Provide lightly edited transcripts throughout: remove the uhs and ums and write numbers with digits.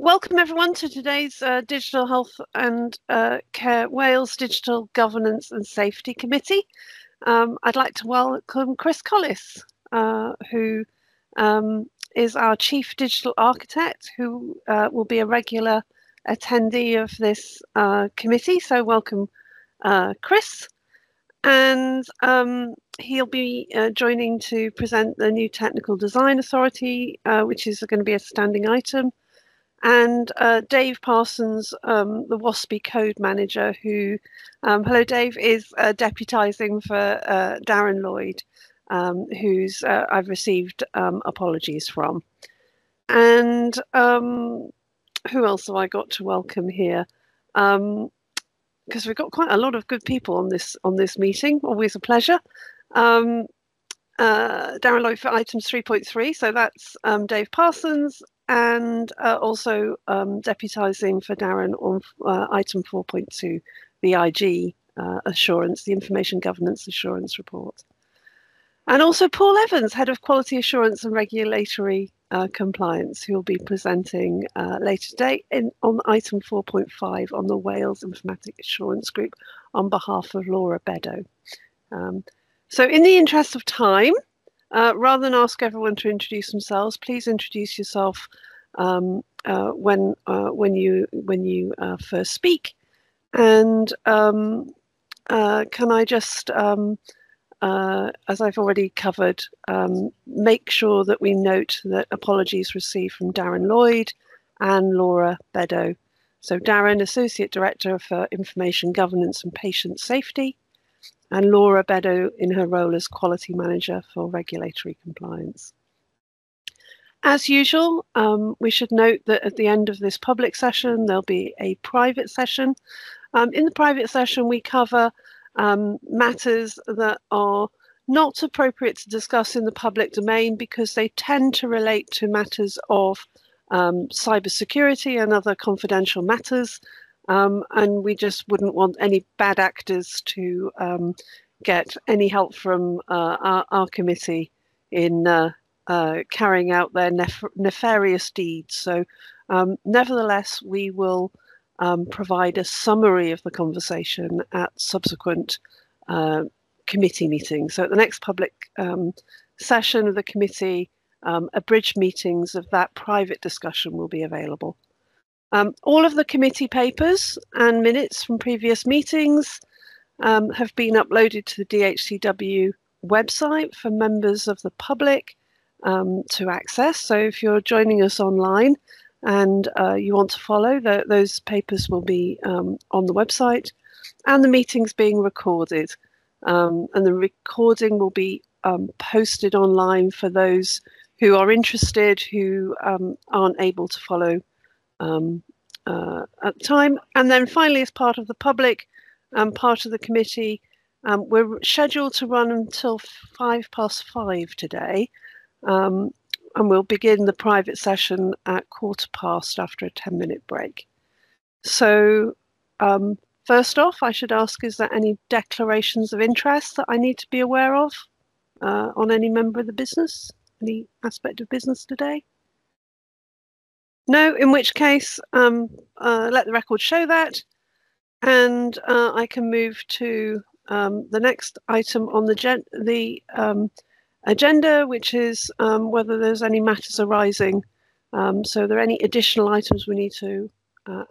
Welcome everyone to today's Digital Health and Care Wales Digital Governance and Safety Committee. I'd like to welcome Chris Collis, who is our Chief Digital Architect, who will be a regular attendee of this committee. So welcome, Chris. And he'll be joining to present the new Technical Design Authority, which is going to be a standing item. And Dave Parsons, the WASPI Code Manager, who, hello Dave, is deputising for Darren Lloyd, who's I've received apologies from. And who else have I got to welcome here? Because we've got quite a lot of good people on this meeting. Always a pleasure. Darren Lloyd for items 3.3, so that's Dave Parsons, and also deputising for Darren on item 4.2, the IG assurance, the Information Governance Assurance Report. And also Paul Evans, Head of Quality Assurance and Regulatory Compliance, who will be presenting later today on item 4.5 on the Wales Informatic Assurance Group on behalf of Laura Beddoe. So in the interest of time, rather than ask everyone to introduce themselves, please introduce yourself when you first speak. And can I just, as I've already covered, make sure that we note that apologies received from Darren Lloyd and Laura Beddoe. So Darren, Associate Director for Information Governance and Patient Safety, and Laura Beddoe in her role as Quality Manager for Regulatory Compliance. As usual, we should note that at the end of this public session, there'll be a private session. In the private session, we cover matters that are not appropriate to discuss in the public domain because they tend to relate to matters of cybersecurity and other confidential matters. And we just wouldn't want any bad actors to get any help from our committee in carrying out their nefarious deeds. So nevertheless, we will provide a summary of the conversation at subsequent committee meetings. So at the next public session of the committee, abridged meetings of that private discussion will be available. All of the committee papers and minutes from previous meetings have been uploaded to the DHCW website for members of the public to access. So if you're joining us online and you want to follow, those papers will be on the website, and the meeting's being recorded. And the recording will be posted online for those who are interested, who aren't able to follow at the time. And then finally, as part of the public part of the committee, we're scheduled to run until 5:05 today, and we'll begin the private session at 15:15 after a 10-minute break. So first off, I should ask, is there any declarations of interest that I need to be aware of on any member of the business, any aspect of business today? No, in which case, let the record show that, and I can move to the next item on the agenda, which is whether there's any matters arising. So are there any additional items we need to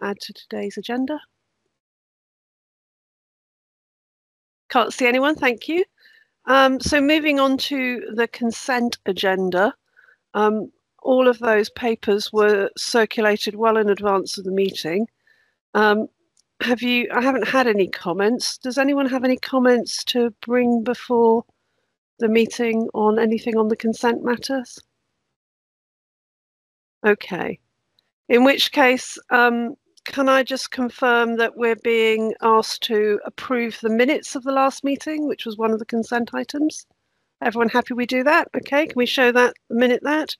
add to today's agenda? Can't see anyone, thank you. So moving on to the consent agenda. All of those papers were circulated well in advance of the meeting. I haven't had any comments. Does anyone have any comments to bring before the meeting on anything on the consent matters? Okay. In which case, can I just confirm that we're being asked to approve the minutes of the last meeting, which was one of the consent items? Everyone happy we do that? Okay, can we show that, that?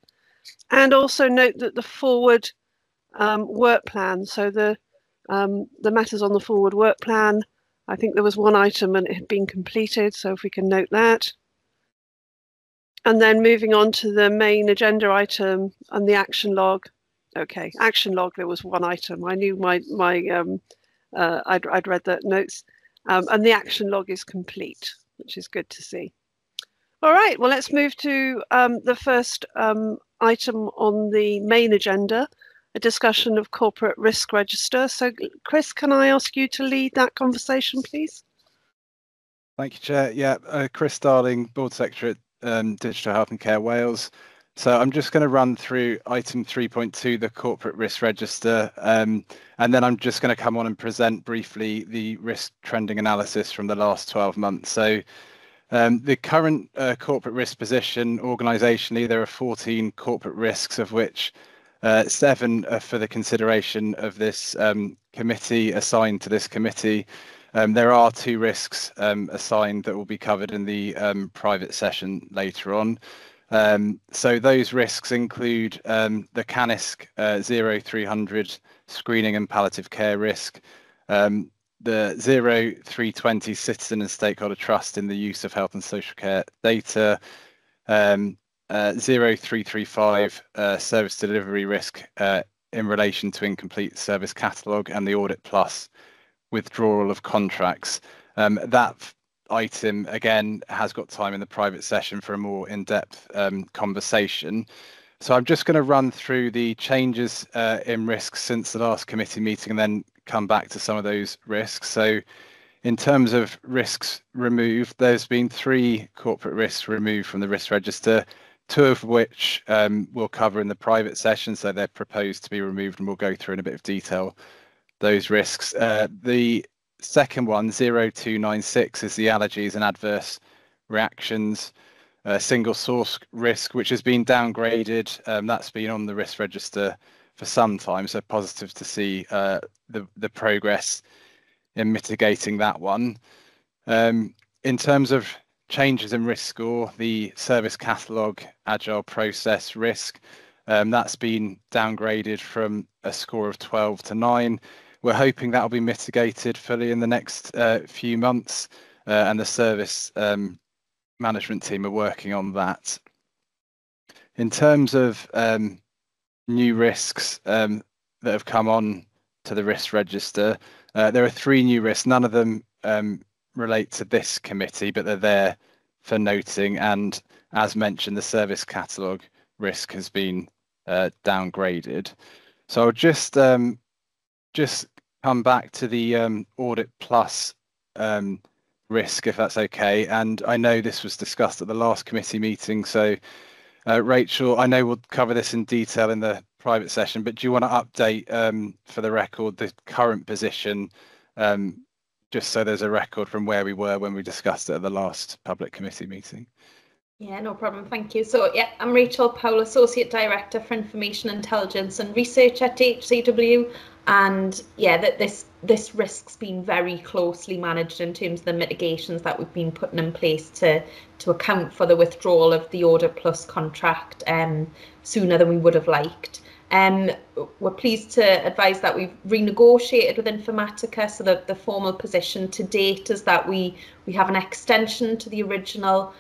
And also note that the forward work plan, so the matters on the forward work plan, I think there was one item and it had been completed, so if we can note that. And then moving on to the main agenda item and the action log. Okay, action log. There was one item. I knew I'd read the notes, and the action log is complete, which is good to see. All right. Well, let's move to the first item on the main agenda, a discussion of corporate risk register. So, Chris, can I ask you to lead that conversation, please? Thank you, Chair. Yeah, Chris Darling, Board Secretary at Digital Health and Care Wales. So I'm just going to run through item 3.2, the corporate risk register, and then I'm just going to come on and present briefly the risk trending analysis from the last 12 months. So the current corporate risk position organisationally, there are 14 corporate risks, of which 7 are for the consideration of this committee, assigned to this committee. There are 2 risks assigned that will be covered in the private session later on. So those risks include the CANISC 0300 screening and palliative care risk, the 0320 citizen and stakeholder trust in the use of health and social care data, 0335 service delivery risk in relation to incomplete service catalogue, and the Audit Plus withdrawal of contracts. That item again has got time in the private session for a more in-depth conversation. So I'm just going to run through the changes in risks since the last committee meeting and then come back to some of those risks. So in terms of risks removed, there's been 3 corporate risks removed from the risk register, 2 of which we'll cover in the private session. So they're proposed to be removed, and we'll go through in a bit of detail those risks. The second one, 0296, is the allergies and adverse reactions single source risk, which has been downgraded. That's been on the risk register for some time, so positive to see the progress in mitigating that one. In terms of changes in risk score, the service catalogue agile process risk, that's been downgraded from a score of 12 to 9. We're hoping that will be mitigated fully in the next few months, and the service management team are working on that. In terms of new risks that have come on to the risk register, there are 3 new risks. None of them relate to this committee, but they're there for noting. And as mentioned, the service catalogue risk has been downgraded. So I'll just come back to the Audit Plus risk, if that's okay. And I know this was discussed at the last committee meeting. So Rachel, I know we'll cover this in detail in the private session, but do you want to update for the record the current position, just so there's a record from where we were when we discussed it at the last public committee meeting? Yeah, no problem. Thank you. So, yeah, I'm Rachel Powell, Associate Director for Information Intelligence and Research at HCW. And yeah, this risk's been very closely managed in terms of the mitigations that we've been putting in place to account for the withdrawal of the Audit Plus contract sooner than we would have liked. We're pleased to advise that we've renegotiated with Informatica, so that the formal position to date is that we have an extension to the original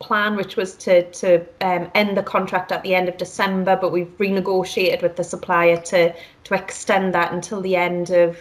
plan, which was to end the contract at the end of December, but we've renegotiated with the supplier to extend that until the end of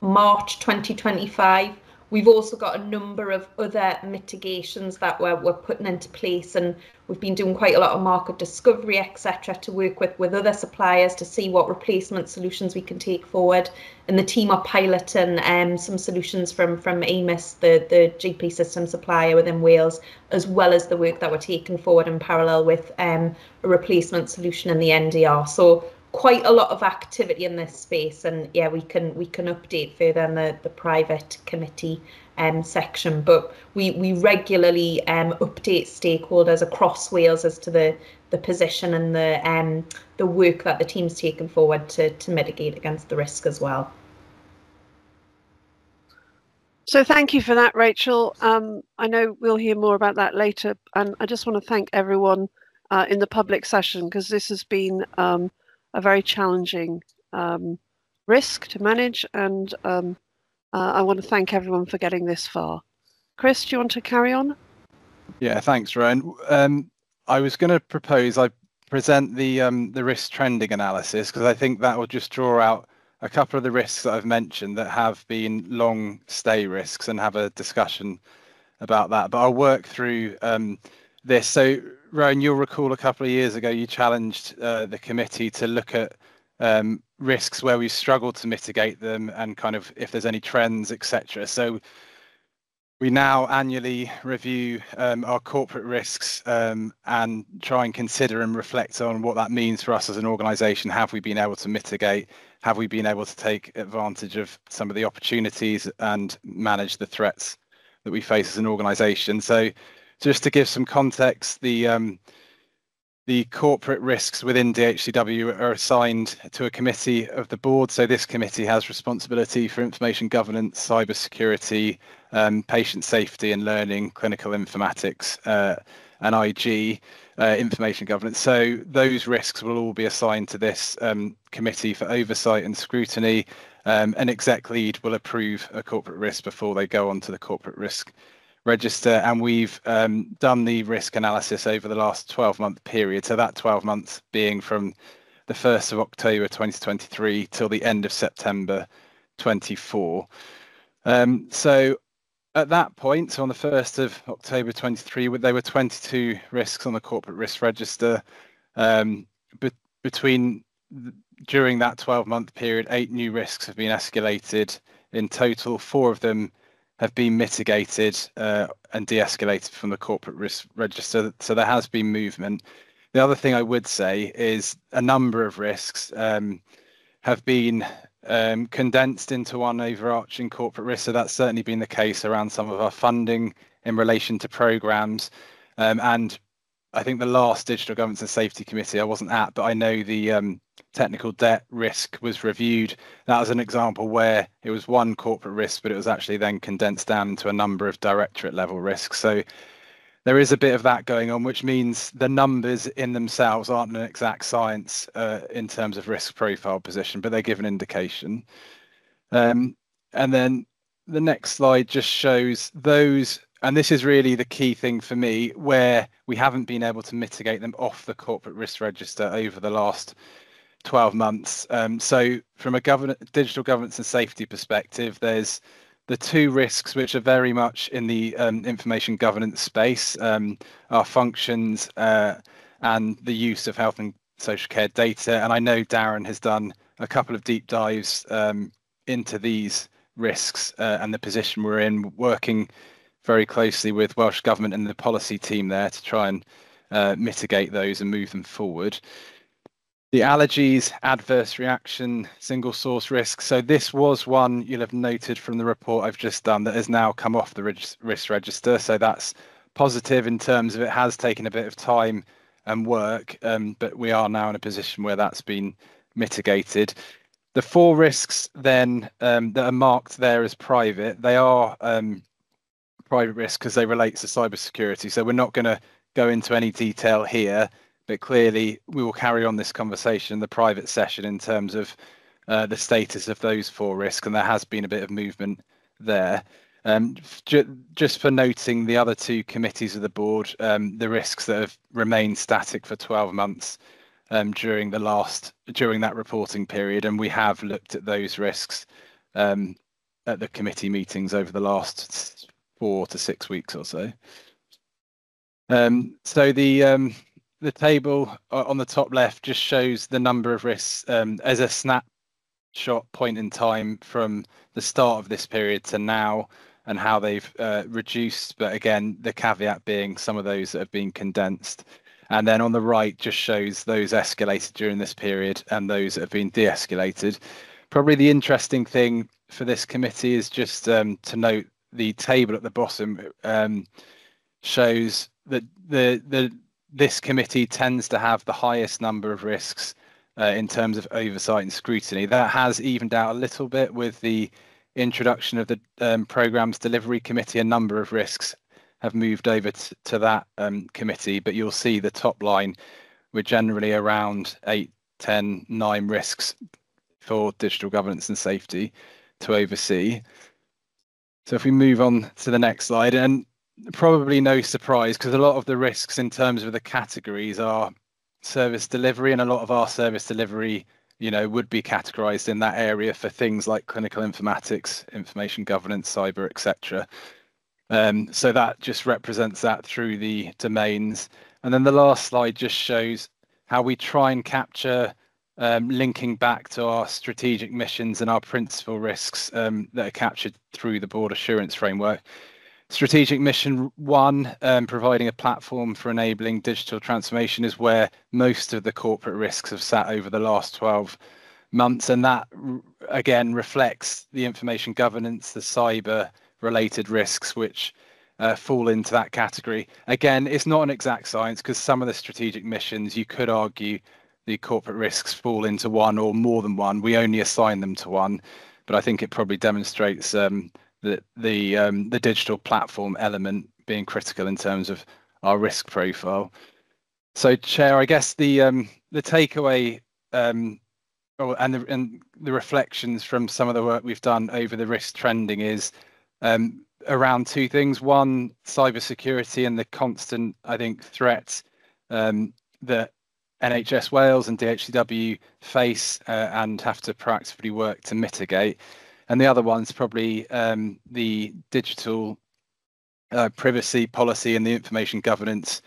March 2025. We've also got a number of other mitigations that we're putting into place, and we've been doing quite a lot of market discovery, etc., to work with other suppliers to see what replacement solutions we can take forward. And the team are piloting some solutions from AMIS, the GP system supplier within Wales, as well as the work that we're taking forward in parallel with a replacement solution in the NDR. So quite a lot of activity in this space, and yeah, we can update further in the private committee section, but we regularly update stakeholders across Wales as to the position and the work that the team's taken forward to mitigate against the risk as well. So thank you for that, Rachel. I know we'll hear more about that later, and I just want to thank everyone in the public session, because this has been a very challenging risk to manage, and I want to thank everyone for getting this far. Chris, do you want to carry on? Yeah, thanks, Rowan. I was going to propose, I present the risk trending analysis, because I think that will just draw out a couple of the risks that I've mentioned that have been long stay risks, and have a discussion about that. But I'll work through this. So, Rowan, you'll recall a couple of years ago you challenged the committee to look at risks where we've struggled to mitigate them, and kind of if there's any trends, etc. So we now annually review our corporate risks and try and consider and reflect on what that means for us as an organisation. Have we been able to mitigate? Have we been able to take advantage of some of the opportunities and manage the threats that we face as an organisation? So just to give some context, the corporate risks within DHCW are assigned to a committee of the board. So this committee has responsibility for information governance, cybersecurity, patient safety and learning, clinical informatics, and IG, information governance. So those risks will all be assigned to this committee for oversight and scrutiny. An exec lead will approve a corporate risk before they go on to the corporate risk register, and we've done the risk analysis over the last 12-month period. So that 12 months being from the 1st of October 2023 till the end of September 24. So at that point, so on the 1st of October 23, there were 22 risks on the corporate risk register. But during that 12-month period, 8 new risks have been escalated. In total, 4 of them have been mitigated and de-escalated from the corporate risk register. So there has been movement. The other thing I would say is a number of risks have been condensed into one overarching corporate risk. So that's certainly been the case around some of our funding in relation to programs. And I think the last Digital Governance and Safety Committee I wasn't at, but I know the technical debt risk was reviewed. That was an example where it was one corporate risk, but it was actually then condensed down into a number of directorate level risks. So there is a bit of that going on, which means the numbers in themselves aren't an exact science in terms of risk profile position, but they give an indication. And then the next slide just shows those, and this is really the key thing for me, where we haven't been able to mitigate them off the corporate risk register over the last 12 months. So from a digital governance and safety perspective, there's the 2 risks which are very much in the information governance space, our functions and the use of health and social care data. And I know Darren has done a couple of deep dives into these risks and the position we're in, working very closely with Welsh Government and the policy team there to try and mitigate those and move them forward. The allergies, adverse reaction, single source risk. So this was one you'll have noted from the report I've just done that has now come off the risk register. So that's positive in terms of it has taken a bit of time and work, but we are now in a position where that's been mitigated. The 4 risks then that are marked there as private, they are private risks because they relate to cybersecurity. So we're not going to go into any detail here, but clearly we will carry on this conversation in the private session in terms of the status of those 4 risks, and there has been a bit of movement there. Just for noting the other 2 committees of the board, the risks that have remained static for 12 months during that reporting period, and we have looked at those risks at the committee meetings over the last 4 to 6 weeks or so. So the table on the top left just shows the number of risks as a snapshot point in time from the start of this period to now, and how they've reduced, but again, the caveat being some of those that have been condensed. And then on the right just shows those escalated during this period and those that have been de-escalated. Probably the interesting thing for this committee is just to note the table at the bottom shows that this committee tends to have the highest number of risks in terms of oversight and scrutiny. That has evened out a little bit with the introduction of the programmes delivery committee. A number of risks have moved over to that committee, but you'll see the top line, we're generally around 8, 10, 9 risks for digital governance and safety to oversee. So if we move on to the next slide, and probably no surprise, because a lot of the risks in terms of the categories are service delivery, and a lot of our service delivery, would be categorized in that area for things like clinical informatics, information governance, cyber, etc. So that just represents that through the domains. And then the last slide just shows how we try and capture linking back to our strategic missions and our principal risks that are captured through the board assurance framework. Strategic mission 1, providing a platform for enabling digital transformation, is where most of the corporate risks have sat over the last 12 months. And that, again, reflects the information governance, the cyber related risks, which fall into that category. Again, it's not an exact science, because some of the strategic missions, you could argue the corporate risks fall into one or more than one. We only assign them to one, but I think it probably demonstrates the digital platform element being critical in terms of our risk profile. So, Chair, I guess the takeaway and the reflections from some of the work we've done over the risk trending is around two things. One, cybersecurity and the constant, I think, threat that NHS Wales and DHCW face and have to proactively work to mitigate. And the other one's probably the digital privacy policy and the information governance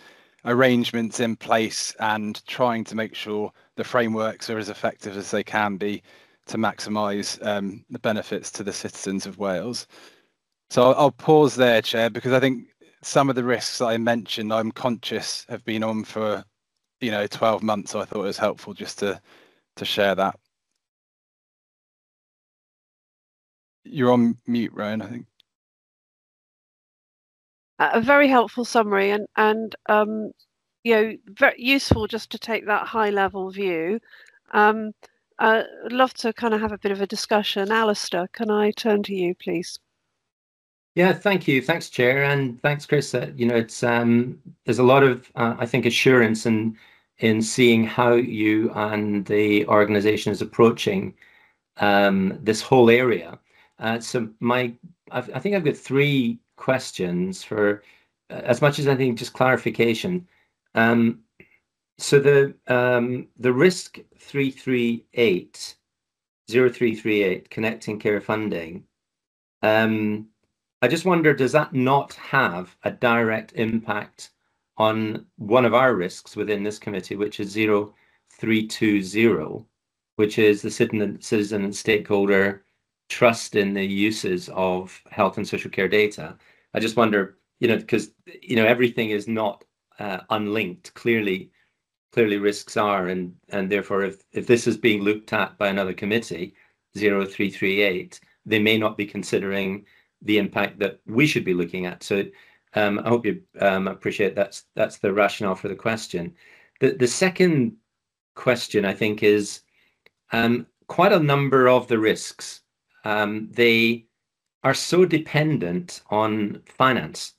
arrangements in place, and trying to make sure the frameworks are as effective as they can be to maximise the benefits to the citizens of Wales. So I'll pause there, Chair, because I think some of the risks that I mentioned, I'm conscious have been on for 12 months. So I thought it was helpful just to share that. You're on mute, Rowan, I think. A very helpful summary, and very useful just to take that high level view. I'd love to kind of have a bit of a discussion. Alistair, can I turn to you, please? Yeah, thank you. Thanks, Chair, and thanks, Chris. It's there's a lot of I think assurance in seeing how you and the organisation is approaching this whole area. So I think I've got three questions for as much as anything, just clarification. So the risk 0338 connecting care funding. I just wonder, does that not have a direct impact on one of our risks within this committee, which is 0320, which is the citizen and stakeholder trust in the uses of health and social care data? I just wonder, because everything is not unlinked. Clearly risks are, and therefore if this is being looked at by another committee, 0338, they may not be considering the impact that we should be looking at. So I hope you appreciate that's the rationale for the question. The second question, I think, is quite a number of the risks, they are so dependent on finance,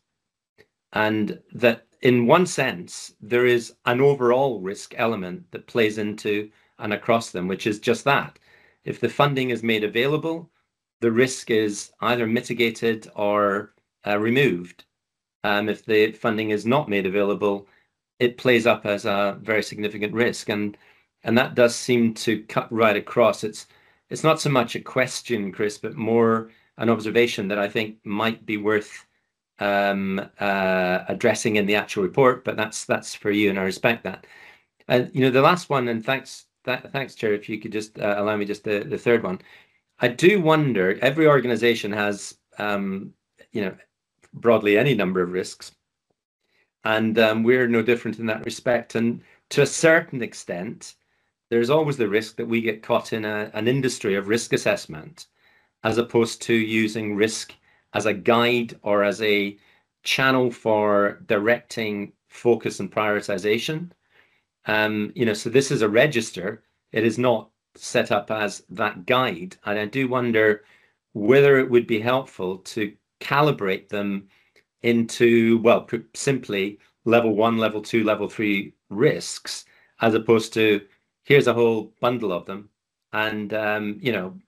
and that in one sense there is an overall risk element that plays into and across them, which is just that. If the funding is made available, the risk is either mitigated or removed. If the funding is not made available, it plays up as a very significant risk, and that does seem to cut right across. It's not so much a question, Chris, but more an observation that I think might be worth addressing in the actual report. But that's for you, and I respect that. And the last one, and thanks, Chair, if you could just allow me just the third one. I do wonder, every organization has, broadly any number of risks, and we're no different in that respect. And to a certain extent, there's always the risk that we get caught in an industry of risk assessment, as opposed to using risk as a guide or as a channel for directing focus and prioritization. So this is a register. It is not set up as that guide, and I do wonder whether it would be helpful to calibrate them into, well, put simply, level 1, level 2, level 3 risks, as opposed to here's a whole bundle of them, and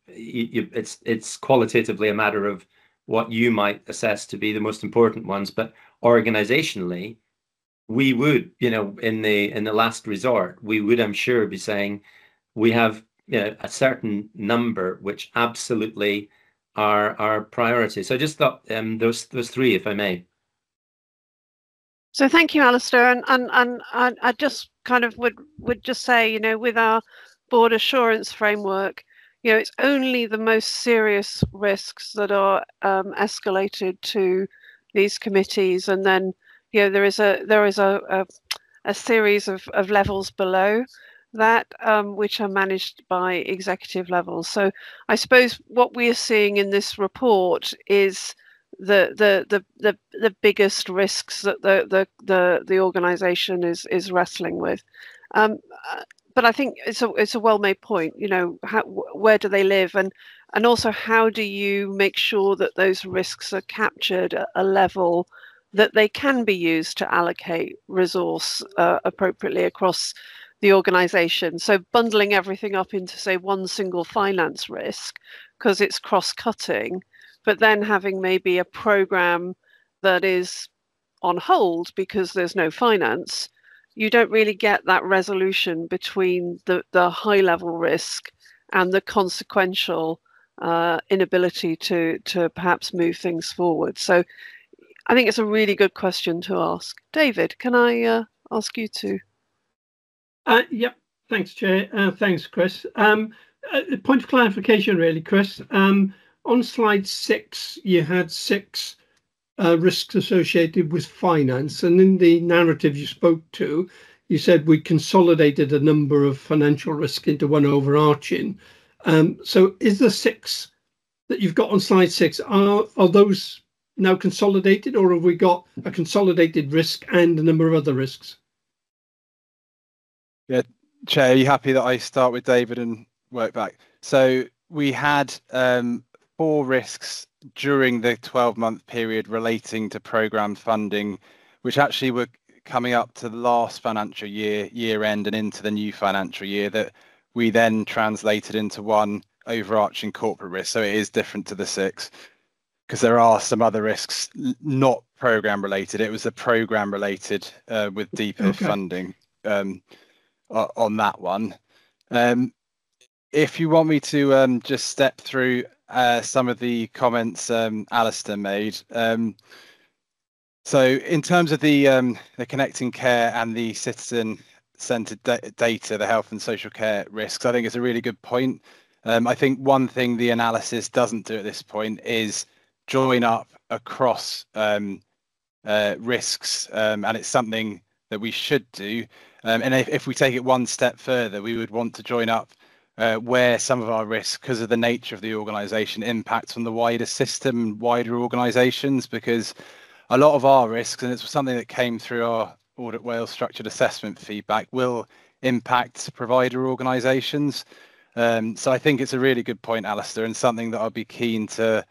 it's qualitatively a matter of what you might assess to be the most important ones, but organizationally we would, in the last resort, we would, I'm sure, be saying we have a certain number which absolutely are our priority. So I just thought those three, if I may. So thank you, Alistair. And I just kind of would just say, with our board assurance framework, it's only the most serious risks that are escalated to these committees, and then there is a series of levels below that which are managed by executive levels. So I suppose what we are seeing in this report is the biggest risks that the organisation is wrestling with. But I think it's a well-made point. Where do they live, and also how do you make sure that those risks are captured at a level that they can be used to allocate resource appropriately across the organisation. So bundling everything up into, say, one single finance risk because it's cross-cutting, but then having maybe a program that is on hold because there's no finance, you don't really get that resolution between the high level risk and the consequential inability to perhaps move things forward. So I think it's a really good question to ask. David, can I ask you to? Yep, thanks, Chair. Thanks, Chris. Point of clarification, really, Chris. On slide 6, you had 6 risks associated with finance, and in the narrative you spoke to, you said we consolidated a number of financial risk into one overarching. So is the 6 that you've got on slide 6, are those now consolidated, or have we got a consolidated risk and a number of other risks? Yeah, Chair, are you happy that I start with David and work back? So we had 4 risks during the 12-month period relating to programme funding, which actually were coming up to the last financial year end and into the new financial year, that we then translated into one overarching corporate risk. So it is different to the 6, because there are some other risks not programme related. It was the programme related with deeper funding on that one. If you want me to just step through some of the comments Alistair made. So in terms of the connecting care and the citizen-centred data, the health and social care risks, I think it's a really good point. I think one thing the analysis doesn't do at this point is join up across risks, and it's something that we should do. And if we take it one step further, we would want to join up where some of our risks, because of the nature of the organisation, impact on the wider system, wider organisations, because a lot of our risks, and it's something that came through our Audit Wales structured assessment feedback, will impact provider organisations. So I think it's a really good point, Alistair, and something that I'll be keen to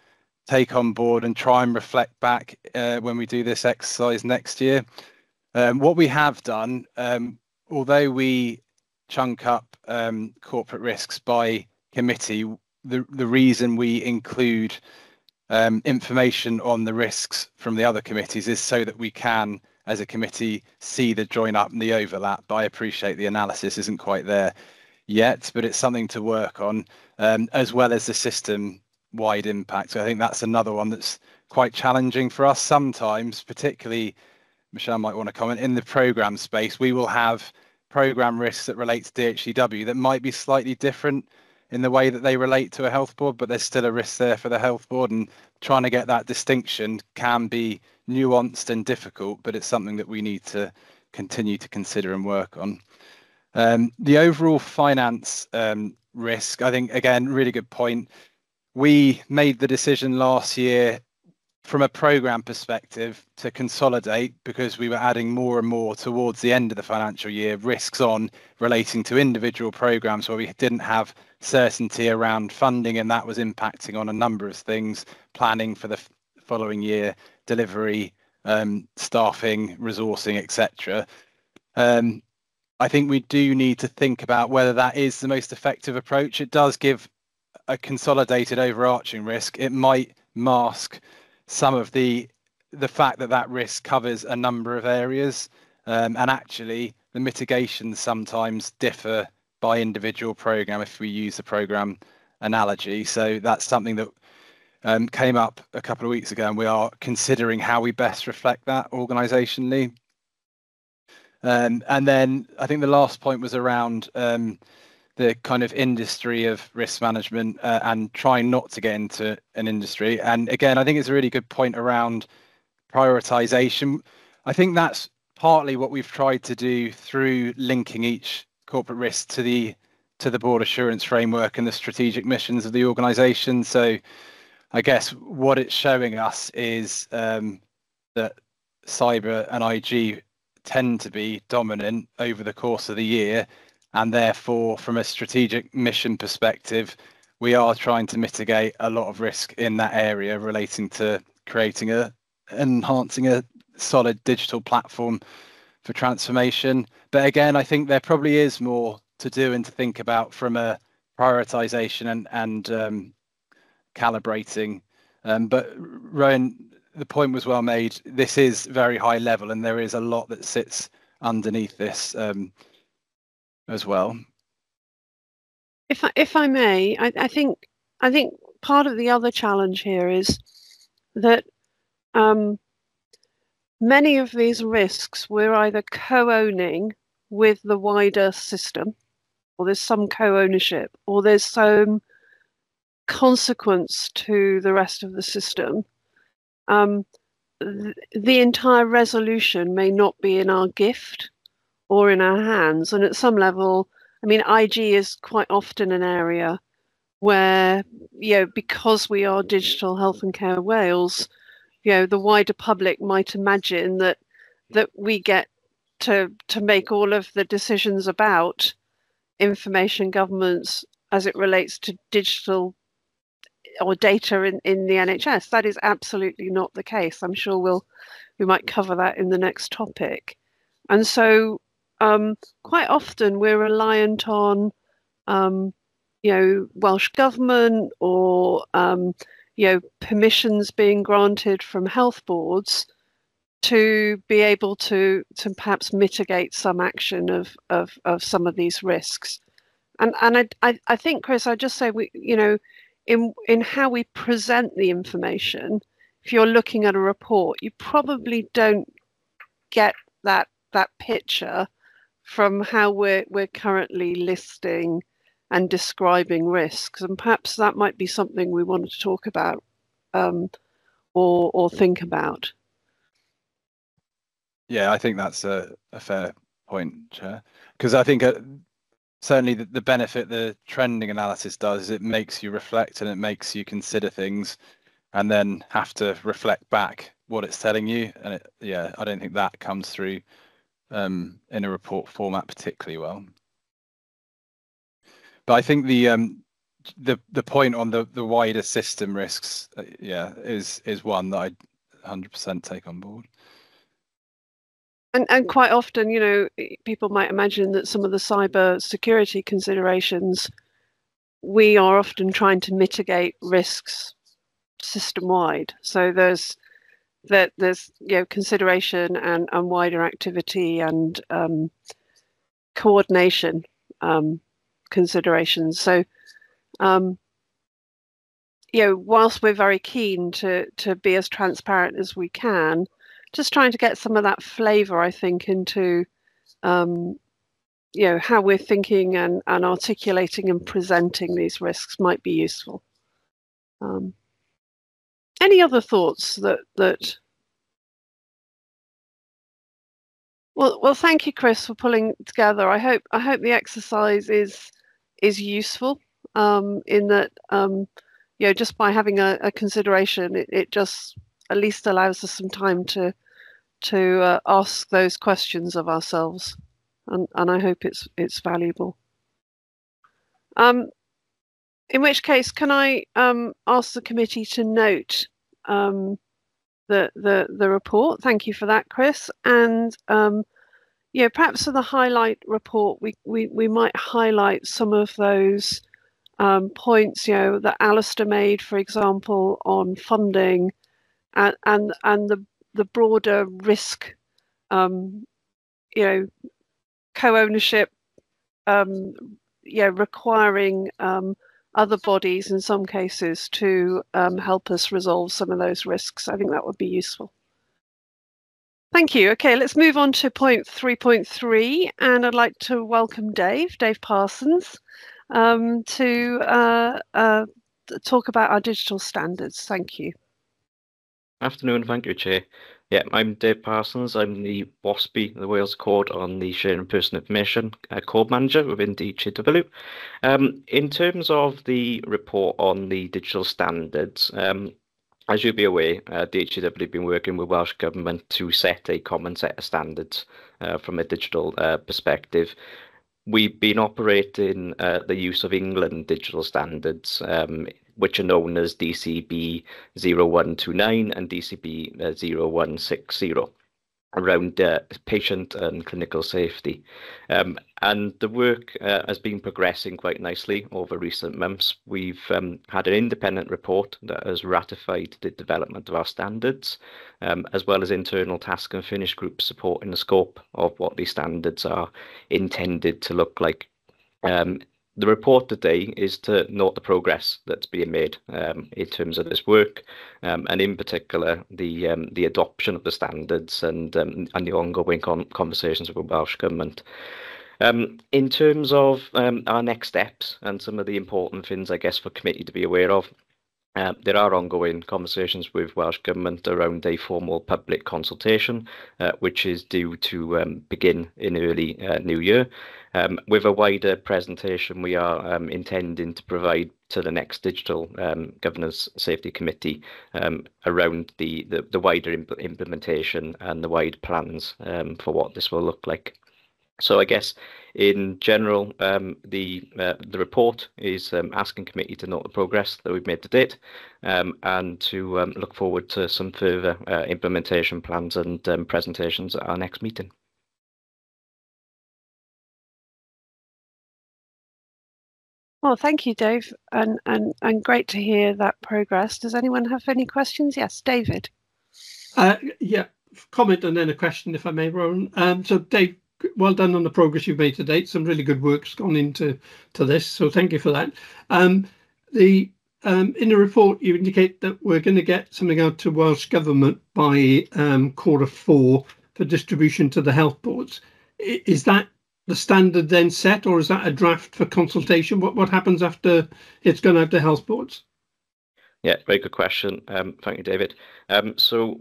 take on board and try and reflect back when we do this exercise next year. What we have done, although we chunk up corporate risks by committee, the reason we include information on the risks from the other committees is so that we can, as a committee, see the join up and the overlap. But I appreciate the analysis isn't quite there yet, but it's something to work on, as well as the system-wide impact. So I think that's another one that's quite challenging for us sometimes, particularly, Michelle might want to comment, in the programme space. We will have programme risks that relate to DHCW that might be slightly different in the way that they relate to a health board, but there's still a risk there for the health board, and trying to get that distinction can be nuanced and difficult, but it's something that we need to continue to consider and work on. The overall finance risk, I think, again, really good point. We made the decision last year from a programme perspective to consolidate, because we were adding more and more towards the end of the financial year risks on relating to individual programmes where we didn't have certainty around funding, and that was impacting on a number of things: planning for the following year, delivery, staffing, resourcing, etc. I think we do need to think about whether that is the most effective approach. It does give a consolidated overarching risk. It might mask some of the fact that risk covers a number of areas. and actually the mitigations sometimes differ by individual program if we use the program analogy. So that's something that came up a couple of weeks ago, and we are considering how we best reflect that organisationally. And then I think the last point was around the kind of industry of risk management and trying not to get into an industry. And again, I think it's a really good point around prioritization. I think that's partly what we've tried to do through linking each corporate risk to the board assurance framework and the strategic missions of the organisation. So I guess what it's showing us is that cyber and IG tend to be dominant over the course of the year, and therefore from a strategic mission perspective we are trying to mitigate a lot of risk in that area relating to creating enhancing a solid digital platform for transformation. But again, I think there probably is more to do and to think about from a prioritization and calibrating. But Rowan, the point was well made. This is very high level, and there is a lot that sits underneath this as well. If I may, I think part of the other challenge here is that many of these risks we're either co-owning with the wider system, or there's some co-ownership, or there's some consequence to the rest of the system. The entire resolution may not be in our gift or in our hands, and at some level, I mean, IG is quite often an area where, because we are Digital Health and Care Wales, the wider public might imagine that we get to make all of the decisions about information governance as it relates to digital or data in the NHS. That is absolutely not the case. I'm sure we might cover that in the next topic. And so quite often we're reliant on Welsh Government or permissions being granted from health boards to be able to perhaps mitigate some action of some of these risks. And I think, Chris, I'd just say in how we present the information, if you're looking at a report, you probably don't get that picture from how we're currently listing and describing risks, and perhaps that might be something we wanted to talk about or think about. Yeah, I think that's a fair point, Chair, because I think certainly the benefit the trending analysis does is it makes you reflect and it makes you consider things and then have to reflect back what it's telling you. And I don't think that comes through in a report format particularly well. But I think the point on the wider system risks, is one that I 100% take on board. And quite often, people might imagine that some of the cyber security considerations, we are often trying to mitigate risks system-wide. So there's consideration and wider activity and coordination considerations. So whilst we're very keen to be as transparent as we can, just trying to get some of that flavour, I think, into how we're thinking and articulating and presenting these risks might be useful. Any other thoughts that? Well, thank you, Chris, for pulling together. I hope the exercise is useful in that just by having a consideration, it just at least allows us some time to ask those questions of ourselves, and I hope it's valuable. In which case, can I ask the committee to note the report? Thank you for that, Chris. And perhaps for the highlight report, we might highlight some of those points that Alistair made, for example, on funding and the broader risk co-ownership, requiring other bodies in some cases to help us resolve some of those risks. I think that would be useful. Thank you. Okay, let's move on to point 3.3, and I'd like to welcome Dave Parsons, to talk about our digital standards. Thank you. Afternoon, thank you, Chair. Yeah, I'm Dave Parsons. I'm the WASPI, the Wales Court on the Sharing Personal Information Core Manager within DHW. In terms of the report on the digital standards, as you'll be aware, DHW have been working with Welsh Government to set a common set of standards from a digital perspective. We've been operating the use of England digital standards, which are known as DCB 0129 and DCB 0160, around patient and clinical safety. And the work has been progressing quite nicely over recent months. We've had an independent report that has ratified the development of our standards, as well as internal task and finish groups supporting the scope of what these standards are intended to look like. The report today is to note the progress that's being made in terms of this work, and in particular the adoption of the standards and the ongoing conversations with the Welsh Government. In terms of our next steps and some of the important things, I guess, for committee to be aware of, there are ongoing conversations with Welsh Government around a formal public consultation, which is due to begin in early New Year. With a wider presentation, we are intending to provide to the next Digital Governance Safety Committee around the wider implementation and the wide plans for what this will look like. So I guess in general, the report is asking committee to note the progress that we've made to date, and to look forward to some further implementation plans and presentations at our next meeting. Well, thank you, Dave, and great to hear that progress. Does anyone have any questions? Yes, David. Yeah, comment and then a question, if I may, Rowan. So, Dave, well done on the progress you've made to date. Some really good work's gone into this, so thank you for that. In the report, you indicate that we're going to get something out to Welsh Government by Q4 for distribution to the health boards. Is that the standard then set, or is that a draft for consultation? What happens after it's gone out to health boards? Yeah, very good question. Thank you, David. So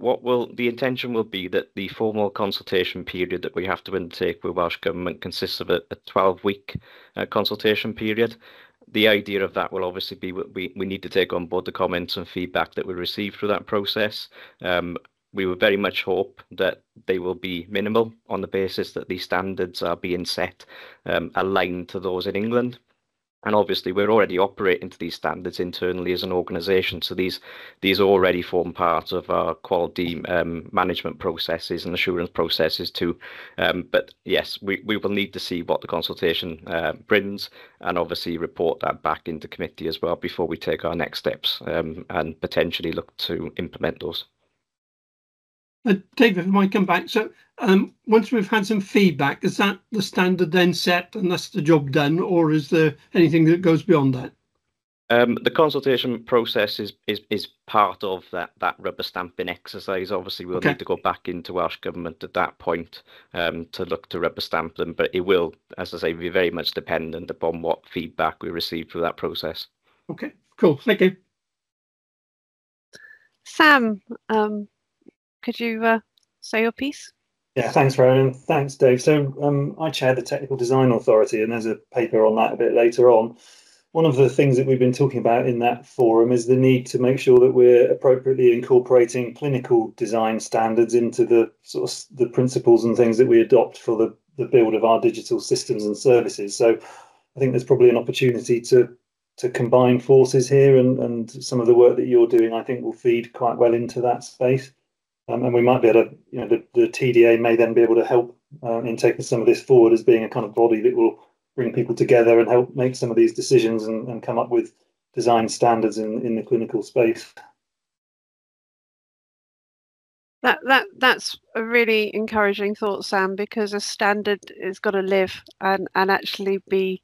the intention will be that the formal consultation period that we have to undertake with Welsh Government consists of a 12-week consultation period. The idea of that will obviously be we need to take on board the comments and feedback that we receive through that process. We would very much hope that they will be minimal on the basis that these standards are being set aligned to those in England. And obviously, we're already operating to these standards internally as an organisation. So these already form part of our quality management processes and assurance processes too. But yes, we will need to see what the consultation brings, and obviously report that back into committee as well before we take our next steps and potentially look to implement those. David, if I might come back. So once we've had some feedback, is that the standard then set and that's the job done, or is there anything that goes beyond that? The consultation process is part of that rubber stamping exercise. Obviously, we'll need to go back into Welsh Government at that point to look to rubber stamp them, but it will, as I say, be very much dependent upon what feedback we receive through that process. Okay, cool. Thank you. Sam, could you say your piece? Yeah, thanks, Rowan. Thanks, Dave. So I chair the Technical Design Authority, and there's a paper on that a bit later on. One of the things that we've been talking about in that forum is the need to make sure that we're appropriately incorporating clinical design standards into the sort of the principles and things that we adopt for the build of our digital systems and services. So I think there's probably an opportunity to combine forces here, and some of the work that you're doing, I think, will feed quite well into that space. And we might be able to, the TDA may then be able to help in taking some of this forward as being a kind of body that will bring people together and help make some of these decisions and come up with design standards in the clinical space. That's a really encouraging thought, Sam, because a standard has got to live and actually be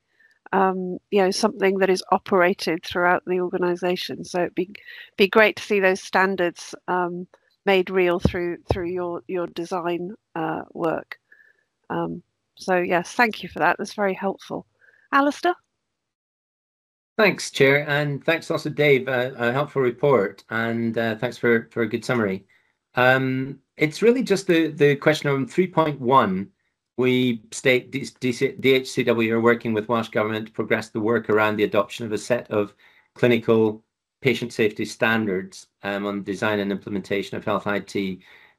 something that is operated throughout the organisation. So it'd be great to see those standards made real through your design work. So yes, thank you for that. That's very helpful. Alistair? Thanks, Chair, and thanks also, Dave. A helpful report, and thanks for a good summary. It's really just the question on 3.1. We state DHCW are working with Welsh Government to progress the work around the adoption of a set of clinical patient safety standards on design and implementation of health IT.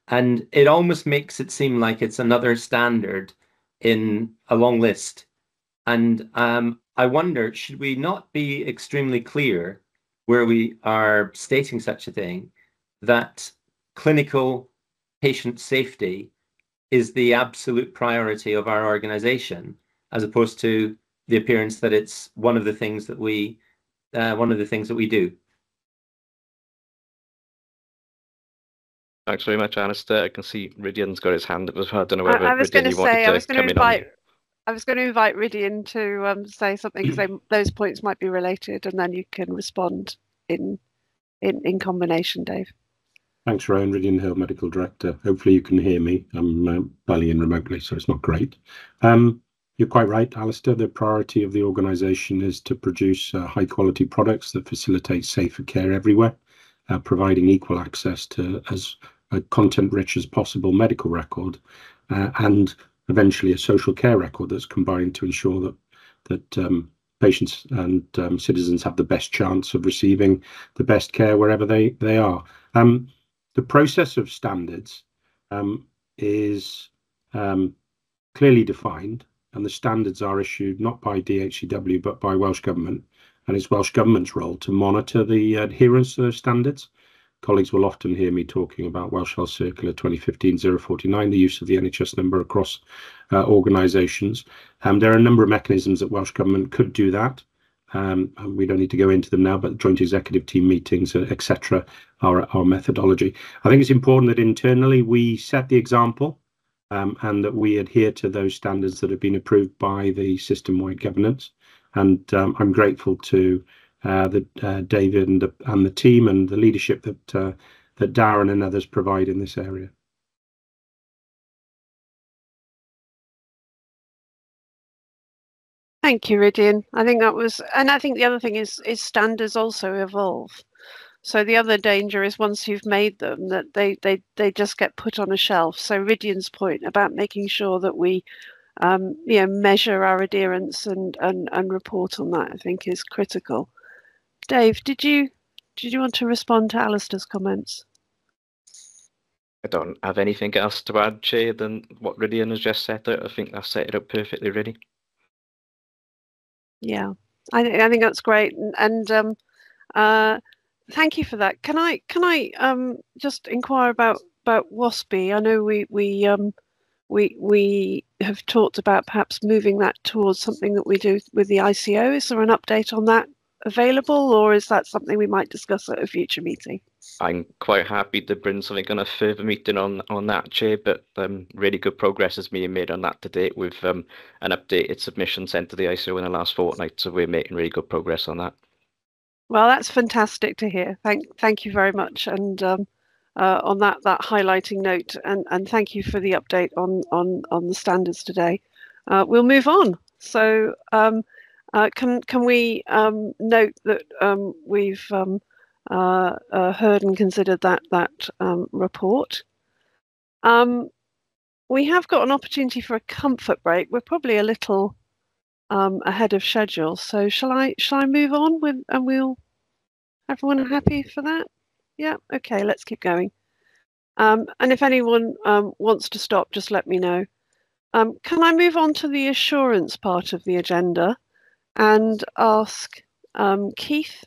And it almost makes it seem like it's another standard in a long list. And I wonder, should we not be extremely clear where we are stating such a thing, that clinical patient safety is the absolute priority of our organization, as opposed to the appearance that it's one of the things that we do? Thanks very much, Alistair. I can see Rydian's got his hand up as well. I don't know whether I was going to say, I was going to invite Rydian to say something, because those points might be related, and then you can respond in combination, Dave. Thanks, Rowan. Rydian Hill, Medical Director. Hopefully you can hear me. I'm dialing in remotely, so it's not great. You're quite right, Alistair. The priority of the organisation is to produce high-quality products that facilitate safer care everywhere, providing equal access to as content-rich as possible medical record, and eventually a social care record that's combined to ensure that patients and citizens have the best chance of receiving the best care wherever they are. The process of standards is clearly defined, and the standards are issued not by DHCW but by Welsh Government, and it's Welsh Government's role to monitor the adherence to those standards. Colleagues will often hear me talking about Welsh Health Circular 2015-049, the use of the NHS number across organisations. There are a number of mechanisms that Welsh Government could do that. We don't need to go into them now, but joint executive team meetings, etc., are our methodology. I think it's important that internally we set the example, and that we adhere to those standards that have been approved by the system-wide governance. And I'm grateful to David and the team and the leadership that Darren and others provide in this area. Thank you, Rydian. I think that was, and I think the other thing is standards also evolve. So the other danger is once you've made them, that they just get put on a shelf. So Rydian's point about making sure that we measure our adherence and report on that, I think, is critical. Dave, did you want to respond to Alistair's comments? I don't have anything else to add, Chair, than what Rydian has just set out. I think that's set it up perfectly, really. Yeah, I think that's great, and thank you for that. Can I just inquire about WASPI? I know we have talked about perhaps moving that towards something that we do with the ICO. Is there an update on that available, or is that something we might discuss at a future meeting? I'm quite happy to bring something on a further meeting on that, Chair, but really good progress is being made on that to date with an updated submission sent to the ICO in the last fortnight, so we're making really good progress on that. Well, that's fantastic to hear. Thank you very much, and on that highlighting note, and thank you for the update on the standards today. We'll move on. So can we note that we've heard and considered that report. We have got an opportunity for a comfort break. We're probably a little ahead of schedule, so shall I move on with, and we'll everyone happy for that? Yeah, okay, let's keep going. And if anyone wants to stop, just let me know. Can I move on to the assurance part of the agenda and ask Keith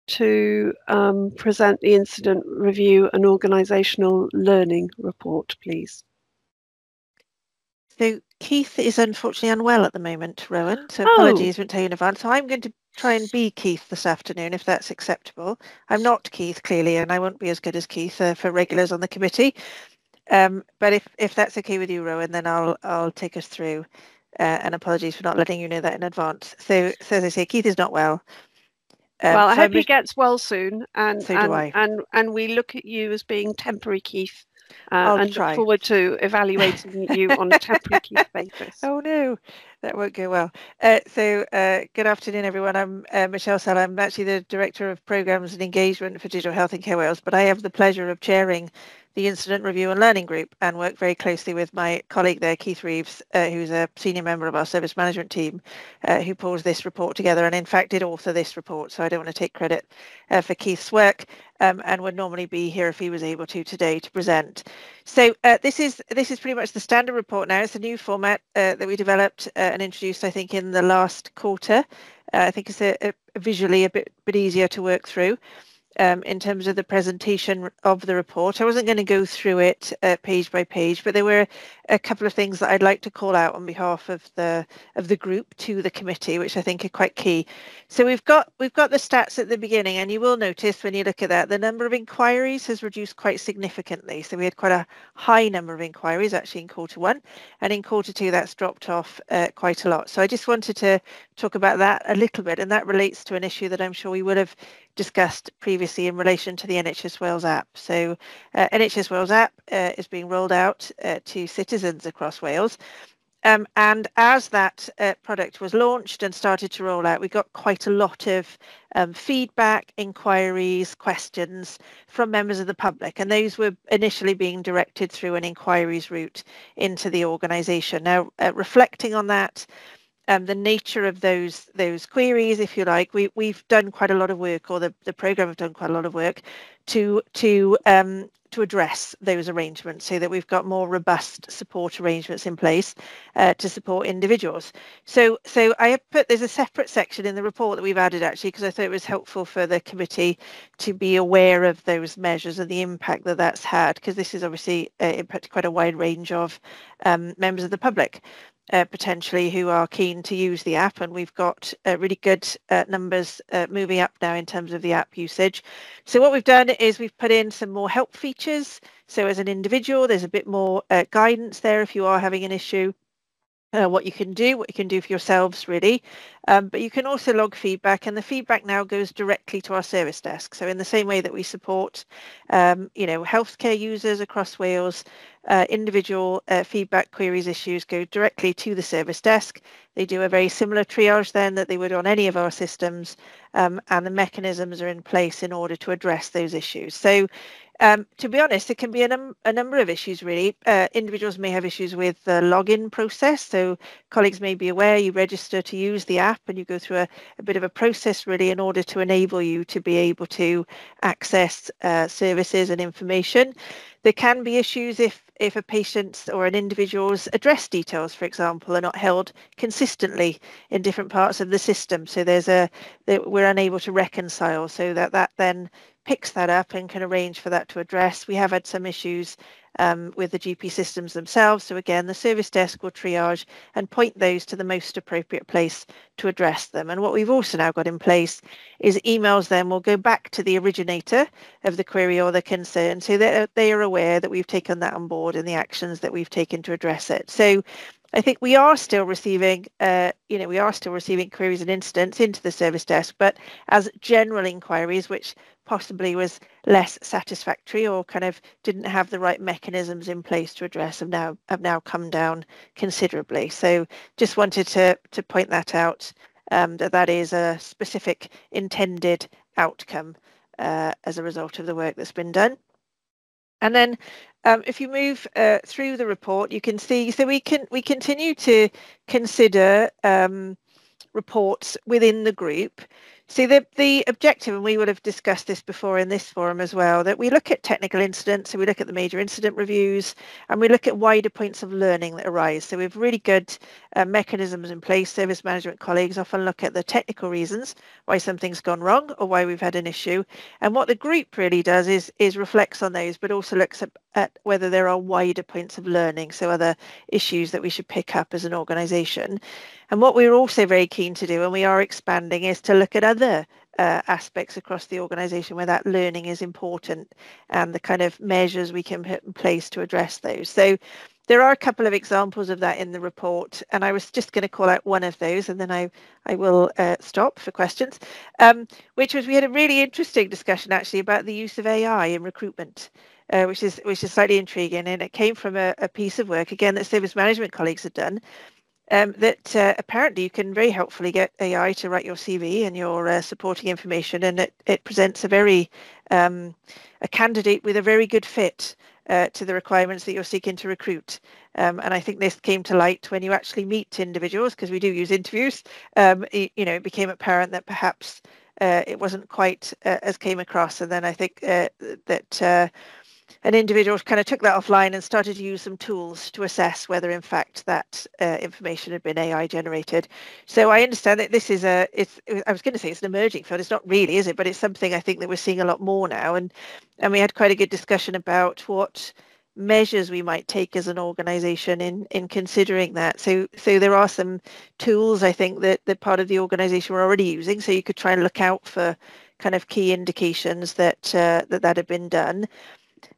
to present the incident review and organisational learning report, please. So Keith is unfortunately unwell at the moment, Rowan, so apologies for taking advance. So I'm going to try and be Keith this afternoon, if that's acceptable. I'm not Keith, clearly, and I won't be as good as Keith for regulars on the committee. But if that's okay with you, Rowan, then I'll take us through. And apologies for not letting you know that in advance. So as I say, Keith is not well. Well, I hope he gets well soon, and so do I. And we look at you as being temporary Keith, I'll and try. look forward to evaluating you on a temporary Keith basis. Oh no, that won't go well. Good afternoon, everyone. I'm Michelle Sell. I'm actually the Director of Programmes and Engagement for Digital Health in Care Wales, but I have the pleasure of chairing the Incident Review and Learning Group and work very closely with my colleague there, Keith Reeves, who's a senior member of our service management team, who pulls this report together and in fact did author this report. So I don't want to take credit for Keith's work, and would normally be here if he was able to today to present. So this is pretty much the standard report now. It's a new format that we developed and introduced, I think, in the last quarter. I think it's visually a bit easier to work through. In terms of the presentation of the report. I wasn't going to go through it page by page, but there were a couple of things that I'd like to call out on behalf of the group to the committee, which I think are quite key. So we've got the stats at the beginning, and you will notice when you look at that, the number of inquiries has reduced quite significantly. So we had quite a high number of inquiries actually in Q1, and in Q2 that's dropped off quite a lot. So I just wanted to talk about that a little bit, and that relates to an issue that I'm sure we would have discussed previously in relation to the NHS Wales app. So NHS Wales app is being rolled out to citizens across Wales. And as that product was launched and started to roll out, we got quite a lot of feedback, inquiries, questions from members of the public. And those were initially being directed through an inquiries route into the organisation. Now, reflecting on that, the nature of those queries, if you like, we've done quite a lot of work, or the programme have done quite a lot of work to address those arrangements so that we've got more robust support arrangements in place to support individuals. So I have there's a separate section in the report that we've added actually because I thought it was helpful for the committee to be aware of those measures and the impact that that's had, because this is obviously impacted quite a wide range of members of the public. Potentially who are keen to use the app, and we've got really good numbers moving up now in terms of the app usage. So what we've done is we've put in some more help features. So as an individual, there's a bit more guidance there if you are having an issue. What you can do for yourselves really, but you can also log feedback, and the feedback now goes directly to our service desk. So in the same way that we support healthcare users across Wales, individual feedback, queries, issues go directly to the service desk. They do a very similar triage then that they would on any of our systems, and the mechanisms are in place in order to address those issues. So to be honest, it can be a number of issues really. Individuals may have issues with the login process. So colleagues may be aware you register to use the app and you go through a bit of a process really in order to enable you to be able to access services and information. There can be issues if a patient's or an individual's address details, for example, are not held consistently in different parts of the system. So we're unable to reconcile, so that then picks that up and can arrange for that to address. We have had some issues with the GP systems themselves. So again, the service desk will triage and point those to the most appropriate place to address them. And what we've also now got in place is emails then will go back to the originator of the query or the concern, so that they are aware that we've taken that on board and the actions that we've taken to address it. So I think we are still receiving, queries and incidents into the service desk, but as general inquiries, which possibly was less satisfactory or kind of didn't have the right mechanisms in place to address, have now come down considerably. So just wanted to point that out, that is a specific intended outcome as a result of the work that's been done. And then if you move through the report, you can see, so we continue to consider reports within the group So the objective, and we would have discussed this before in this forum as well, that we look at technical incidents, so we look at the major incident reviews, and we look at wider points of learning that arise. So we have really good mechanisms in place. Service management colleagues often look at the technical reasons why something's gone wrong or why we've had an issue. And what the group really does is reflects on those, but also looks at whether there are wider points of learning, so other issues that we should pick up as an organisation. And what we're also very keen to do, and we are expanding, is to look at other aspects across the organisation where that learning is important and the kind of measures we can put in place to address those. So there are a couple of examples of that in the report, and I was just going to call out one of those, and then I will stop for questions, which was we had a really interesting discussion actually about the use of AI in recruitment. Which is slightly intriguing, and it came from a piece of work again that service management colleagues had done. That apparently you can very helpfully get AI to write your CV and your supporting information, and it presents a very a candidate with a very good fit to the requirements that you're seeking to recruit. And I think this came to light when you actually meet individuals, because we do use interviews. It became apparent that perhaps it wasn't quite as came across, and then I think that an individual kind of took that offline and started to use some tools to assess whether in fact that information had been AI generated. So I understand that this is I was going to say it's an emerging field. It's not really, is it? But it's something I think that we're seeing a lot more now. And we had quite a good discussion about what measures we might take as an organization in considering that. So there are some tools I think that part of the organization we're already using. So you could try and look out for kind of key indications that that had been done.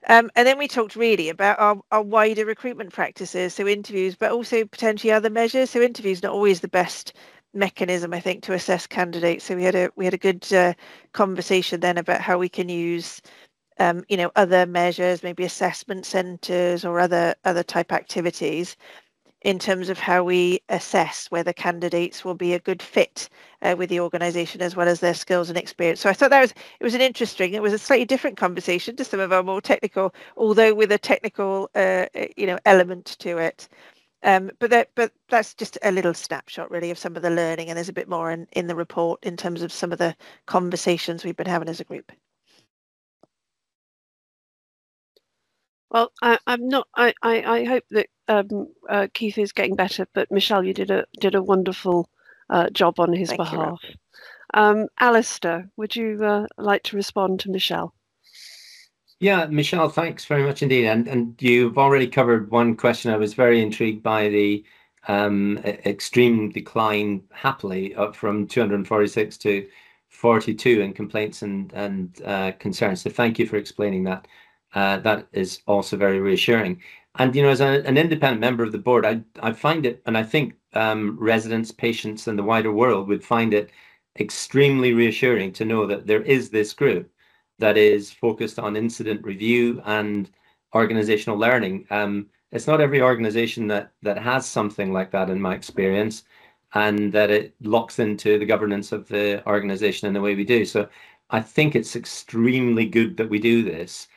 And then we talked really about our wider recruitment practices, so interviews, but also potentially other measures. So interviews not always the best mechanism, I think, to assess candidates. So we had a good conversation then about how we can use, other measures, maybe assessment centres or other type activities, in terms of how we assess whether candidates will be a good fit with the organisation as well as their skills and experience. So I thought it was a slightly different conversation to some of our more technical, although with a technical element to it. But that's just a little snapshot really of some of the learning, and there's a bit more in the report in terms of some of the conversations we've been having as a group. Well, I'm not. I hope that Keith is getting better. But Michelle, you did a wonderful job on his behalf. Alistair, would you like to respond to Michelle? Yeah, Michelle, thanks very much indeed. And you've already covered one question. I was very intrigued by the extreme decline, happily, up from 246 to 42 in complaints and concerns. So thank you for explaining that. That is also very reassuring. And, as an independent member of the board, I find it, and I think residents, patients, and the wider world would find it extremely reassuring to know that there is this group that is focused on incident review and organizational learning. It's not every organization that has something like that, in my experience, and that it locks into the governance of the organization in the way we do. So I think it's extremely good that we do this.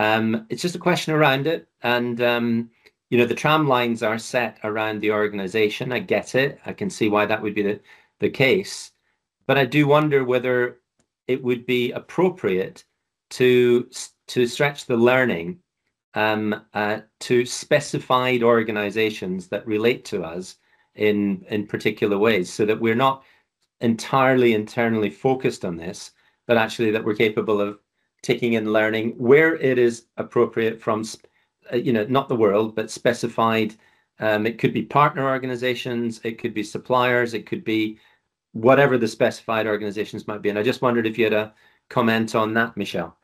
It's just a question around it. And, the tram lines are set around the organization. I get it. I can see why that would be the case. But I do wonder whether it would be appropriate to stretch the learning to specified organizations that relate to us in particular ways, so that we're not entirely internally focused on this, but actually that we're capable of taking in learning where it is appropriate from, not the world, but specified. It could be partner organizations, it could be suppliers, it could be whatever the specified organizations might be. And I just wondered if you had a comment on that, Michelle.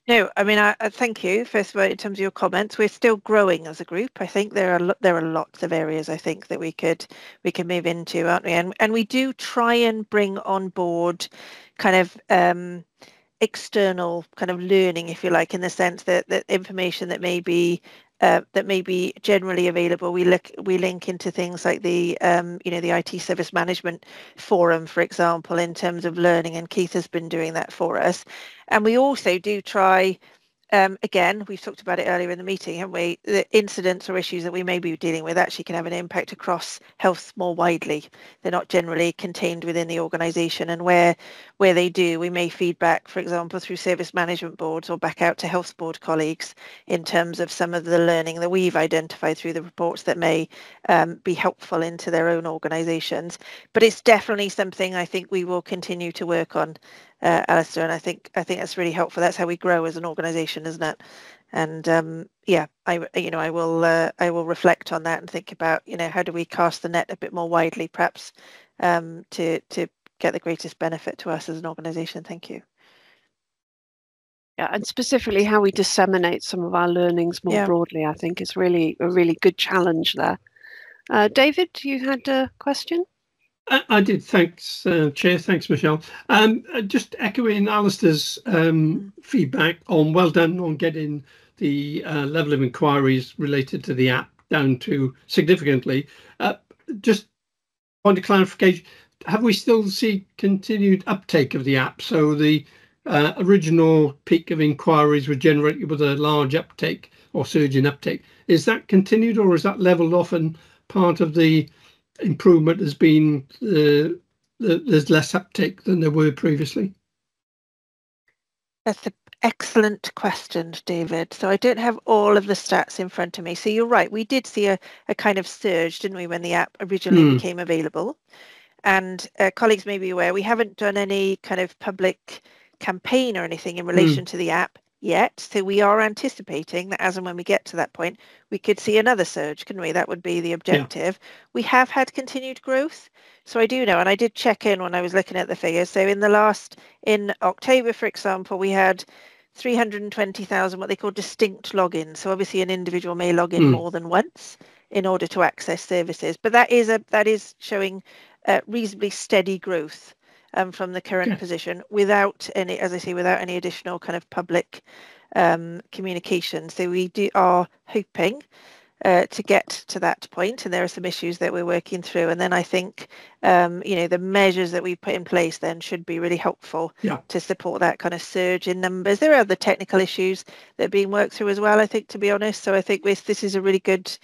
No, I mean, I thank you. First of all, in terms of your comments, we're still growing as a group. I think there are lots of areas I think that we can move into, aren't we? And we do try and bring on board kind of external kind of learning, if you like, in the sense that information that may be generally available, we link into things like the the IT Service Management Forum, for example, in terms of learning, and Keith has been doing that for us. And we also do try again, we've talked about it earlier in the meeting, haven't we? The incidents or issues that we may be dealing with actually can have an impact across health more widely. They're not generally contained within the organisation, and where they do, we may feed back, for example, through service management boards or back out to health board colleagues in terms of some of the learning that we've identified through the reports that may be helpful into their own organisations. But it's definitely something I think we will continue to work on, Alistair, and I think that's really helpful. That's how we grow as an organisation, isn't it? And yeah, I will reflect on that and think about, how do we cast the net a bit more widely, perhaps, to get the greatest benefit to us as an organisation. Thank you. Yeah, and specifically how we disseminate some of our learnings more broadly, I think is really a really good challenge there. David, you had a question? I did. Thanks, Chair. Thanks, Michelle. Just echoing Alistair's feedback on well done on getting the level of inquiries related to the app down to significantly. Just point of clarification, have we still seen continued uptake of the app? So the original peak of inquiries were generated with a large uptake or surge in uptake. Is that continued, or is that leveled off, and part of the improvement has been there's less uptake than there were previously? That's an excellent question, David. So I don't have all of the stats in front of me. So you're right, we did see a kind of surge, didn't we, when the app originally became available? And colleagues may be aware, we haven't done any kind of public campaign or anything in relation to the app yet. So we are anticipating that as and when we get to that point, we could see another surge, couldn't we? That would be the objective. Yeah. We have had continued growth. So I do know, and I did check in when I was looking at the figures. So in October, for example, we had 320,000 what they call distinct logins. So obviously an individual may log in more than once in order to access services. But that is showing reasonably steady growth from the current position without any, as I say, without any additional kind of public communication. So we are hoping to get to that point, and there are some issues that we're working through. And then I think, the measures that we put in place then should be really helpful to support that kind of surge in numbers. There are other technical issues that are being worked through as well, I think, to be honest. So I think this is a really good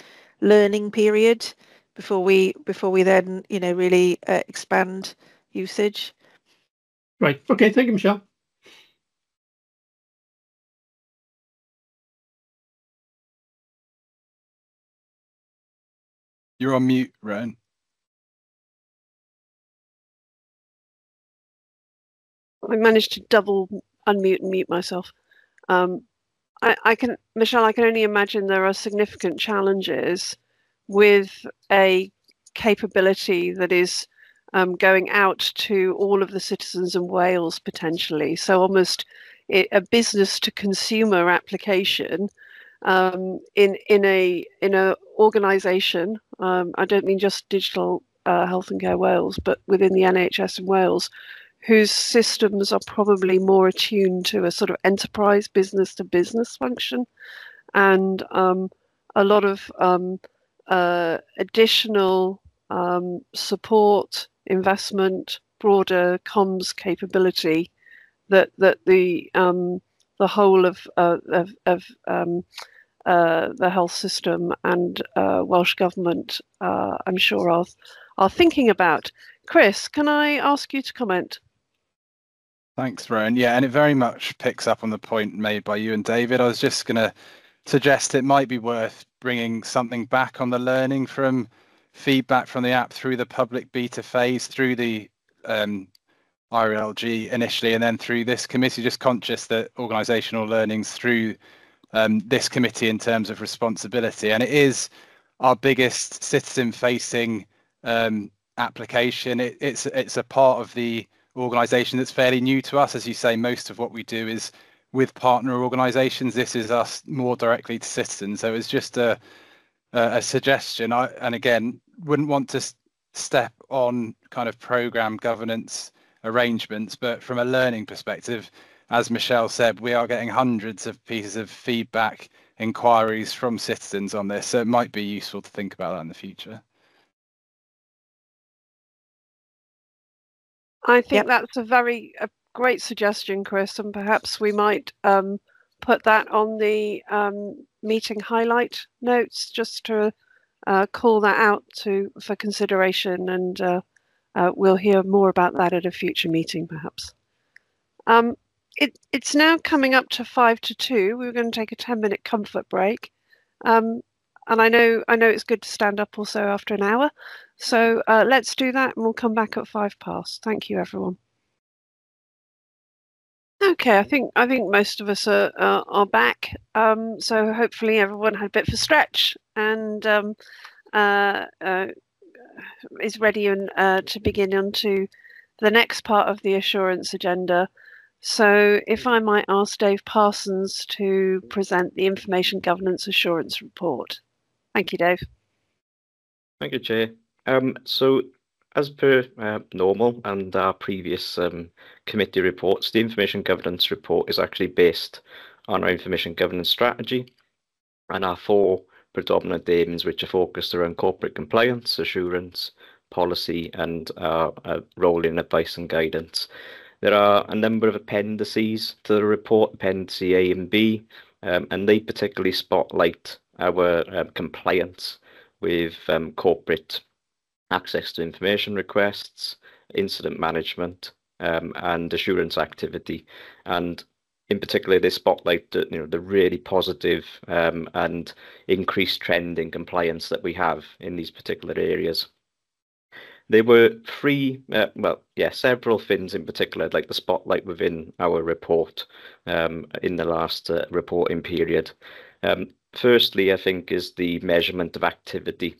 learning period before we then, really expand usage. Right. Okay. Thank you, Michelle. You're on mute, Rowan. I managed to double unmute and mute myself. Michelle, I can only imagine there are significant challenges with a capability that is going out to all of the citizens in Wales potentially. So almost a business to consumer application in a organisation. I don't mean just Digital Health and Care Wales, but within the NHS in Wales, whose systems are probably more attuned to a sort of enterprise business to business function, and a lot of additional support, investment, broader comms capability that the whole of the health system and Welsh Government, I'm sure, are thinking about. Chris, can I ask you to comment? Thanks, Rowan. Yeah, and it very much picks up on the point made by you and David. I was just going to suggest it might be worth bringing something back on the learning from feedback from the app through the public beta phase, through the IRLG initially, and then through this committee, just conscious that organisational learnings through this committee in terms of responsibility. And it is our biggest citizen-facing application. It's a part of the organisation that's fairly new to us. As you say, most of what we do is with partner organisations. This is us more directly to citizens. So it's just a suggestion. And again, wouldn't want to step on kind of programme governance arrangements, but from a learning perspective, as Michelle said, we are getting hundreds of pieces of feedback, inquiries from citizens on this. So it might be useful to think about that in the future. I think that's a great suggestion, Chris, and perhaps we might put that on the meeting highlight notes just to call that out for consideration, and we'll hear more about that at a future meeting perhaps. It's now coming up to 5 to 2. We're going to take a 10-minute comfort break. And I know it's good to stand up also after an hour. So let's do that, and we'll come back at 5 past. Thank you, everyone. Okay, I think most of us are back. So hopefully everyone had a bit of a stretch and is ready to begin onto the next part of the assurance agenda. So if I might ask Dave Parsons to present the Information Governance Assurance Report. Thank you, Dave. Thank you, Chair. So as per normal and our previous committee reports, the Information Governance Report is actually based on our Information Governance Strategy and our 4 predominant aims, which are focused around corporate compliance, assurance, policy, and our role in advice and guidance. There are a number of appendices to the report, Appendix A and B, and they particularly spotlight our compliance with corporate access to information requests, incident management, and assurance activity. And in particular, they spotlight the really positive and increased trend in compliance that we have in these particular areas. There were several things in particular I'd like to spotlight within our report in the last reporting period. Firstly, I think is the measurement of activity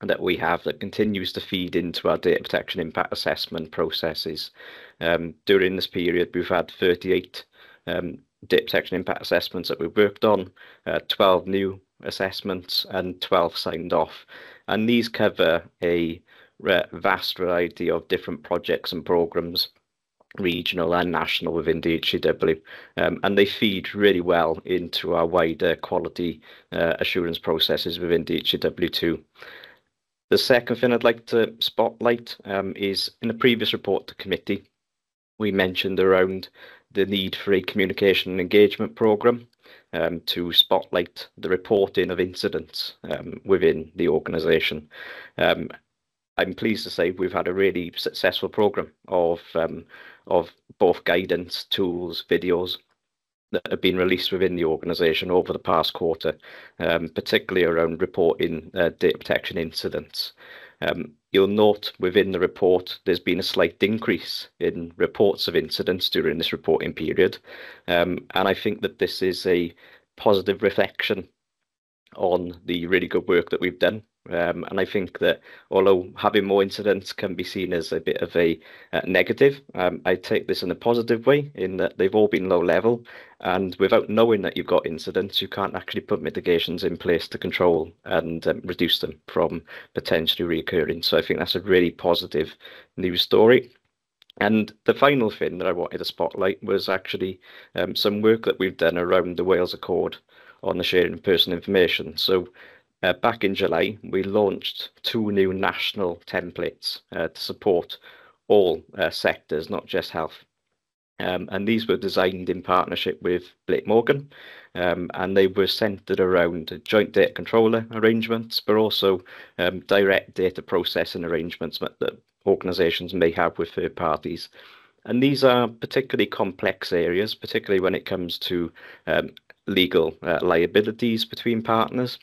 that we have that continues to feed into our data protection impact assessment processes. During this period, we've had 38 data protection impact assessments that we've worked on, 12 new assessments and 12 signed off. And these cover a vast variety of different projects and programs, regional and national within DHCW, and they feed really well into our wider quality assurance processes within DHCW2. The second thing I'd like to spotlight is in the previous report to committee, we mentioned around the need for a communication and engagement programme to spotlight the reporting of incidents within the organisation. I'm pleased to say we've had a really successful programme of both guidance, tools, videos that have been released within the organisation over the past quarter, particularly around reporting data protection incidents. You'll note within the report there's been a slight increase in reports of incidents during this reporting period, and I think that this is a positive reflection on the really good work that we've done. And I think that although having more incidents can be seen as a bit of a negative, I take this in a positive way in that they've all been low level, and without knowing that you've got incidents, you can't actually put mitigations in place to control and reduce them from potentially reoccurring. So I think that's a really positive news story. And the final thing that I wanted to spotlight was actually some work that we've done around the Wales Accord on the sharing of personal information. So back in July, we launched 2 new national templates to support all sectors, not just health. And these were designed in partnership with Blake Morgan, and they were centred around joint data controller arrangements, but also direct data processing arrangements that organisations may have with third parties. And these are particularly complex areas, particularly when it comes to legal liabilities between partners.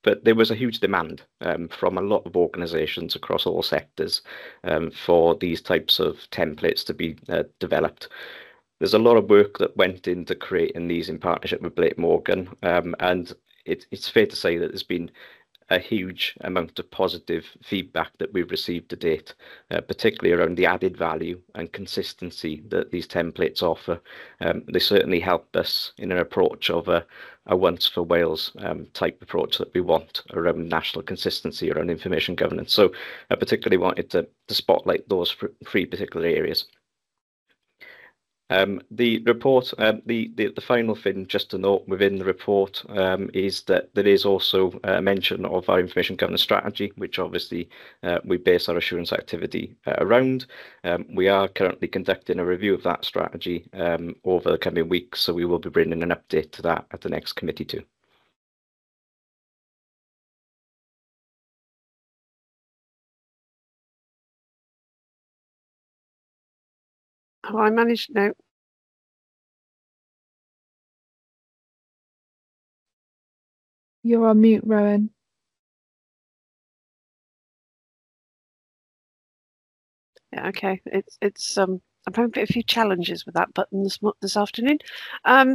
But there was a huge demand from a lot of organisations across all sectors for these types of templates to be developed. There's a lot of work that went into creating these in partnership with Blake Morgan, and it's fair to say that there's been a huge amount of positive feedback that we've received to date, particularly around the added value and consistency that these templates offer. They certainly help us in an approach of a once for Wales type approach that we want around national consistency around information governance. So I particularly wanted to spotlight those 3 particular areas. The report, the final thing just to note within the report is that there is also a mention of our information governance strategy, which obviously we base our assurance activity around. We are currently conducting a review of that strategy over the coming weeks, so we will be bringing an update to that at the next committee too. Have I managed? No. You're on mute, Rowan. Yeah, okay. It's I'm having a few challenges with that button this afternoon. I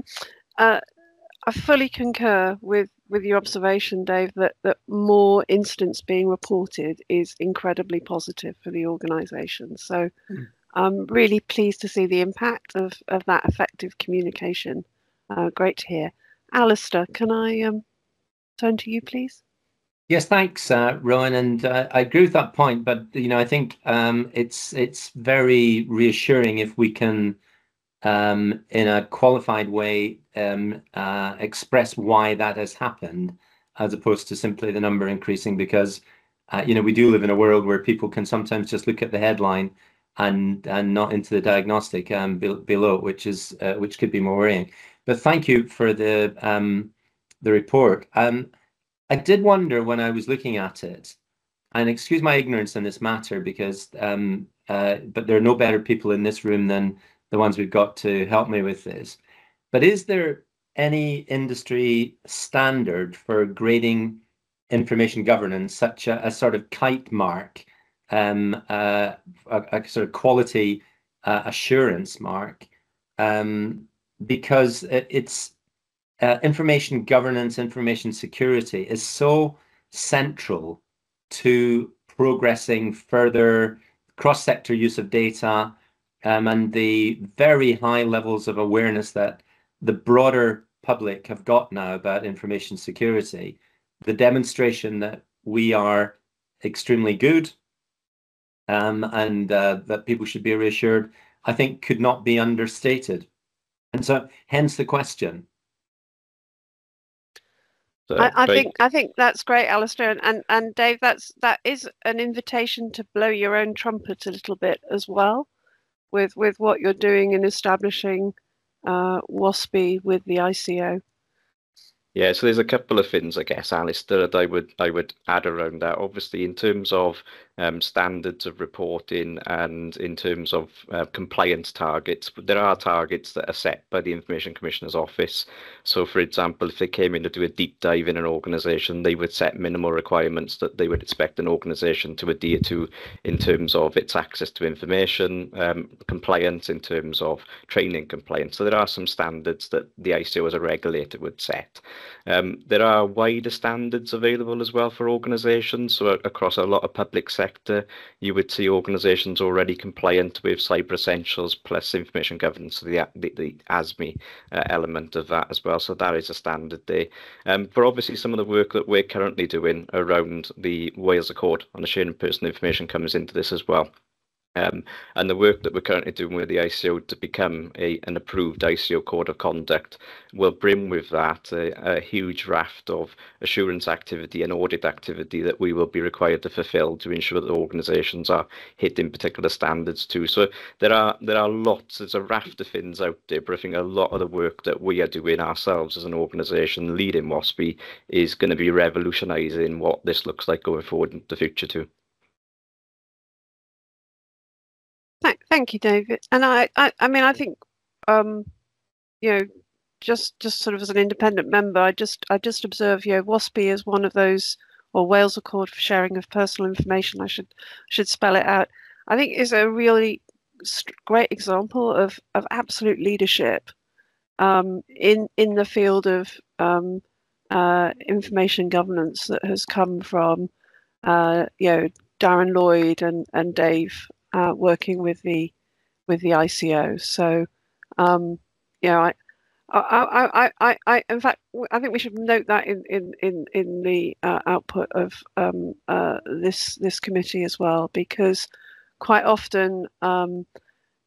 fully concur with your observation, Dave, that more incidents being reported is incredibly positive for the organisation. So I'm really pleased to see the impact of that effective communication. Great to hear. Alistair, can I turn to you, please? Yes, thanks, Rowan, and I agree with that point. But I think it's very reassuring if we can, in a qualified way, express why that has happened, as opposed to simply the number increasing. Because we do live in a world where people can sometimes just look at the headline and not into the diagnostic below, which could be more worrying. But thank you for the report. I did wonder when I was looking at it, and excuse my ignorance in this matter, because but there are no better people in this room than the ones we've got to help me with this. But is there any industry standard for grading information governance, such a sort of kite mark, a sort of quality assurance mark? Because it's information governance, information security is so central to progressing further cross-sector use of data, and the very high levels of awareness that the broader public have got now about information security. The demonstration that we are extremely good and that people should be reassured, I think, could not be understated. And so hence the question. I think that's great, Alistair, and Dave. That is an invitation to blow your own trumpet a little bit as well, with what you're doing in establishing WASPI with the ICO. Yeah, so there's a couple of things, I guess, Alistair, that I would add around that. Obviously, in terms of standards of reporting and in terms of compliance targets, there are targets that are set by the Information Commissioner's Office. So, for example, if they came in to do a deep dive in an organisation, they would set minimal requirements that they would expect an organisation to adhere to in terms of its access to information, compliance, in terms of training compliance. So there are some standards that the ICO as a regulator would set. There are wider standards available as well for organisations. So across a lot of public sector, you would see organisations already compliant with Cyber Essentials plus information governance, so the ASME element of that as well. So that is a standard there. For obviously some of the work that we're currently doing around the Wales Accord on the sharing of personal information comes into this as well. And the work that we're currently doing with the ICO to become an approved ICO code of conduct will bring with that a huge raft of assurance activity and audit activity that we will be required to fulfill to ensure that organisations are hitting particular standards too. So there are lots, there's a raft of things out there, but I think a lot of the work that we are doing ourselves as an organisation leading WASPI is going to be revolutionising what this looks like going forward in the future too. Thank you, David. And I mean, I think, just sort of as an independent member, I just observe, WASPI is one of those, or Wales Accord for Sharing of Personal Information. I should spell it out. I think is a really great example of absolute leadership in the field of information governance that has come from Darren Lloyd and Dave working with the ICO. So I in fact I think we should note that in the output of this committee as well, because quite often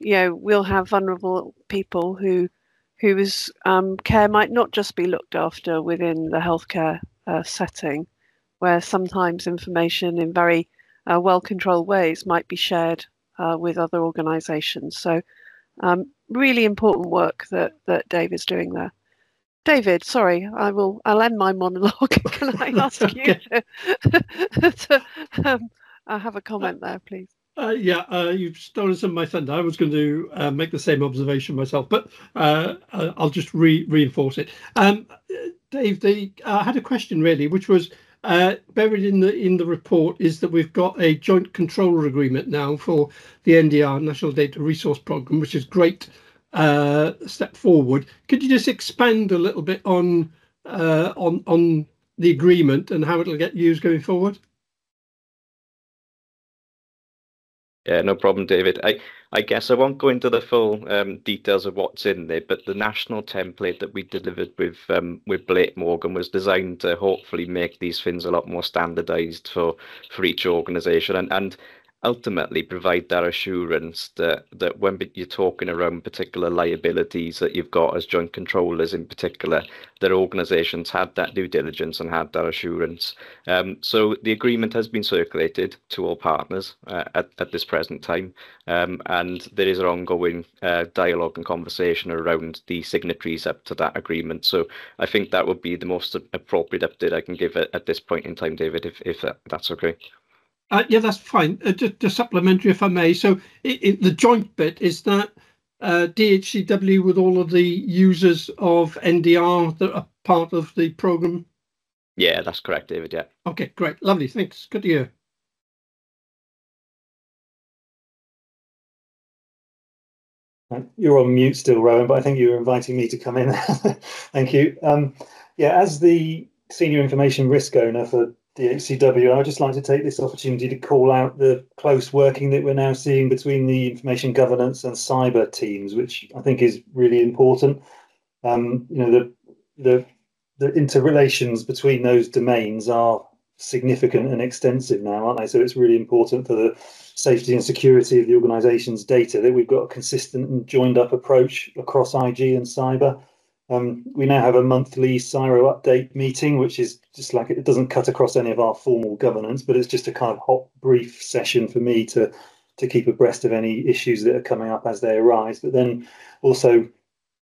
we'll have vulnerable people whose care might not just be looked after within the healthcare setting, where sometimes information in very well-controlled ways might be shared with other organisations. So really important work that Dave is doing there. David, sorry, I'll end my monologue. Can I ask you to have a comment there, please? You've stolen some of my thunder. I was going to make the same observation myself, but I'll just reinforce it. Dave, I had a question really, which was buried in the report, is that we've got a joint controller agreement now for the NDR, National Data Resource Programme, which is great step forward. Could you just expand a little bit on the agreement and how it'll get used going forward? Yeah, no problem, David. I guess I won't go into the full details of what's in there, but the national template that we delivered with Blake Morgan was designed to hopefully make these things a lot more standardised for each organisation and ultimately provide that assurance that when you're talking around particular liabilities that you've got as joint controllers in particular, that organisations had that due diligence and had that assurance. So the agreement has been circulated to all partners at this present time, and there is an ongoing dialogue and conversation around the signatories up to that agreement. So I think that would be the most appropriate update I can give at this point in time, David, if that's okay. Yeah, that's fine. Just supplementary, if I may. So the joint bit, is that DHCW with all of the users of NDR that are part of the programme? Yeah, that's correct, David, yeah. Okay, great. Lovely. Thanks. Good to hear. You're on mute still, Rowan, but I think you were inviting me to come in. Thank you. As the Senior Information Risk Owner for DHCW, I'd just like to take this opportunity to call out the close working that we're now seeing between the information governance and cyber teams, which I think is really important. The interrelations between those domains are significant and extensive now, aren't they? So it's really important for the safety and security of the organisation's data that we've got a consistent and joined up approach across IG and cyber. We now have a monthly CSIRO update meeting, which is just like, it doesn't cut across any of our formal governance, but it's just a kind of hot brief session for me to keep abreast of any issues that are coming up as they arise. But then also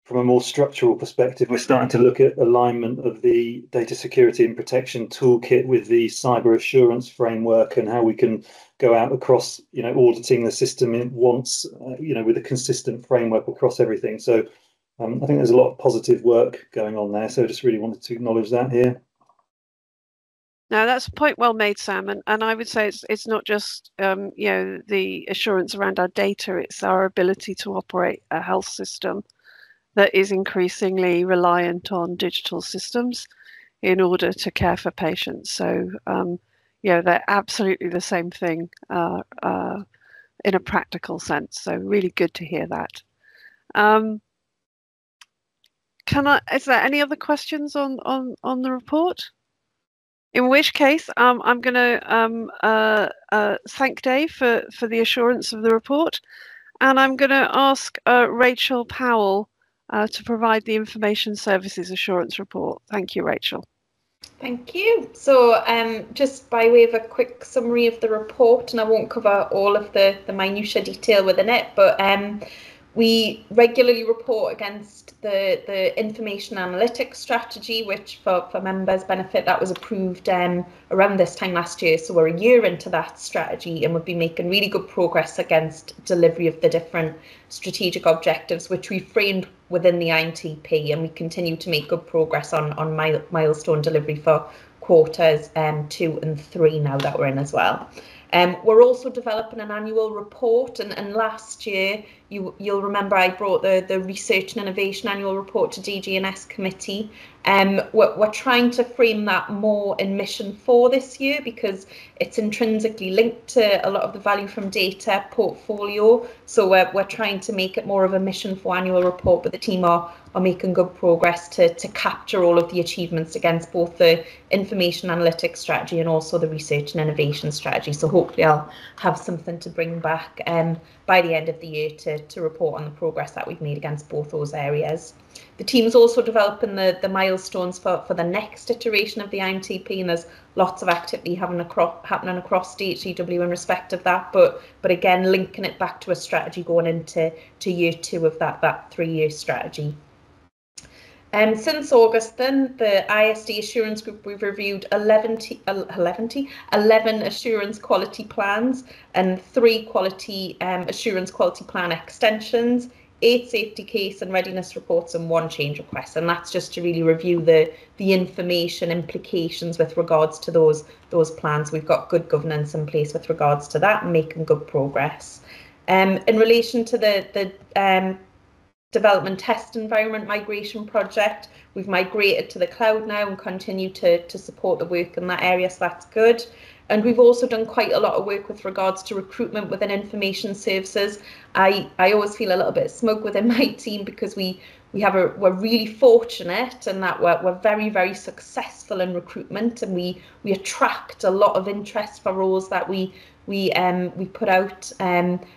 from a more structural perspective, we're starting to look at alignment of the data security and protection toolkit with the cyber assurance framework and how we can go out across, auditing the system in once, with a consistent framework across everything. So I think there's a lot of positive work going on there. So I just really wanted to acknowledge that here. No, that's a point well made, Sam. And I would say it's not just the assurance around our data, it's our ability to operate a health system that is increasingly reliant on digital systems in order to care for patients. So they're absolutely the same thing in a practical sense. So really good to hear that. Is there any other questions on the report? In which case, I'm going to thank Dave for the assurance of the report, and I'm going to ask Rachel Powell to provide the Information Services Assurance Report. Thank you, Rachel. Thank you. So just by way of a quick summary of the report, and I won't cover all of the minutiae detail within it, but we regularly report against the information analytics strategy, which for members' benefit, that was approved around this time last year. So we're a year into that strategy and we've been making really good progress against delivery of the different strategic objectives, which we framed within the INTP, and we continue to make good progress on milestone delivery for quarters 2 and 3 now that we're in as well. We're also developing an annual report, and last year you'll remember I brought the Research and Innovation Annual Report to DG&S Committee, We're trying to frame that more in mission 4 this year because it's intrinsically linked to a lot of the value from data portfolio. So we're trying to make it more of a mission 4 annual report, but the team are making good progress to capture all of the achievements against both the information analytics strategy and also the research and innovation strategy. So hopefully I'll have something to bring back by the end of the year to report on the progress that we've made against both those areas. The team's also developing the milestones for the next iteration of the IMTP, and there's lots of activity happening across DHEW in respect of that, but again linking it back to a strategy going into year 2 of that 3-year strategy. Since August then, the ISD Assurance Group, we've reviewed 11 assurance quality plans and 3 quality assurance quality plan extensions, 8 safety case and readiness reports and 1 change request, and that's just to really review the information implications with regards to those plans. We've got good governance in place with regards to that and making good progress. In relation to the development test environment migration project, we've migrated to the cloud now and continue to support the work in that area, so that's good. And we've also done quite a lot of work with regards to recruitment within information services. I always feel a little bit smug within my team because we're really fortunate in that we're very, very successful in recruitment, and we attract a lot of interest for roles that we put out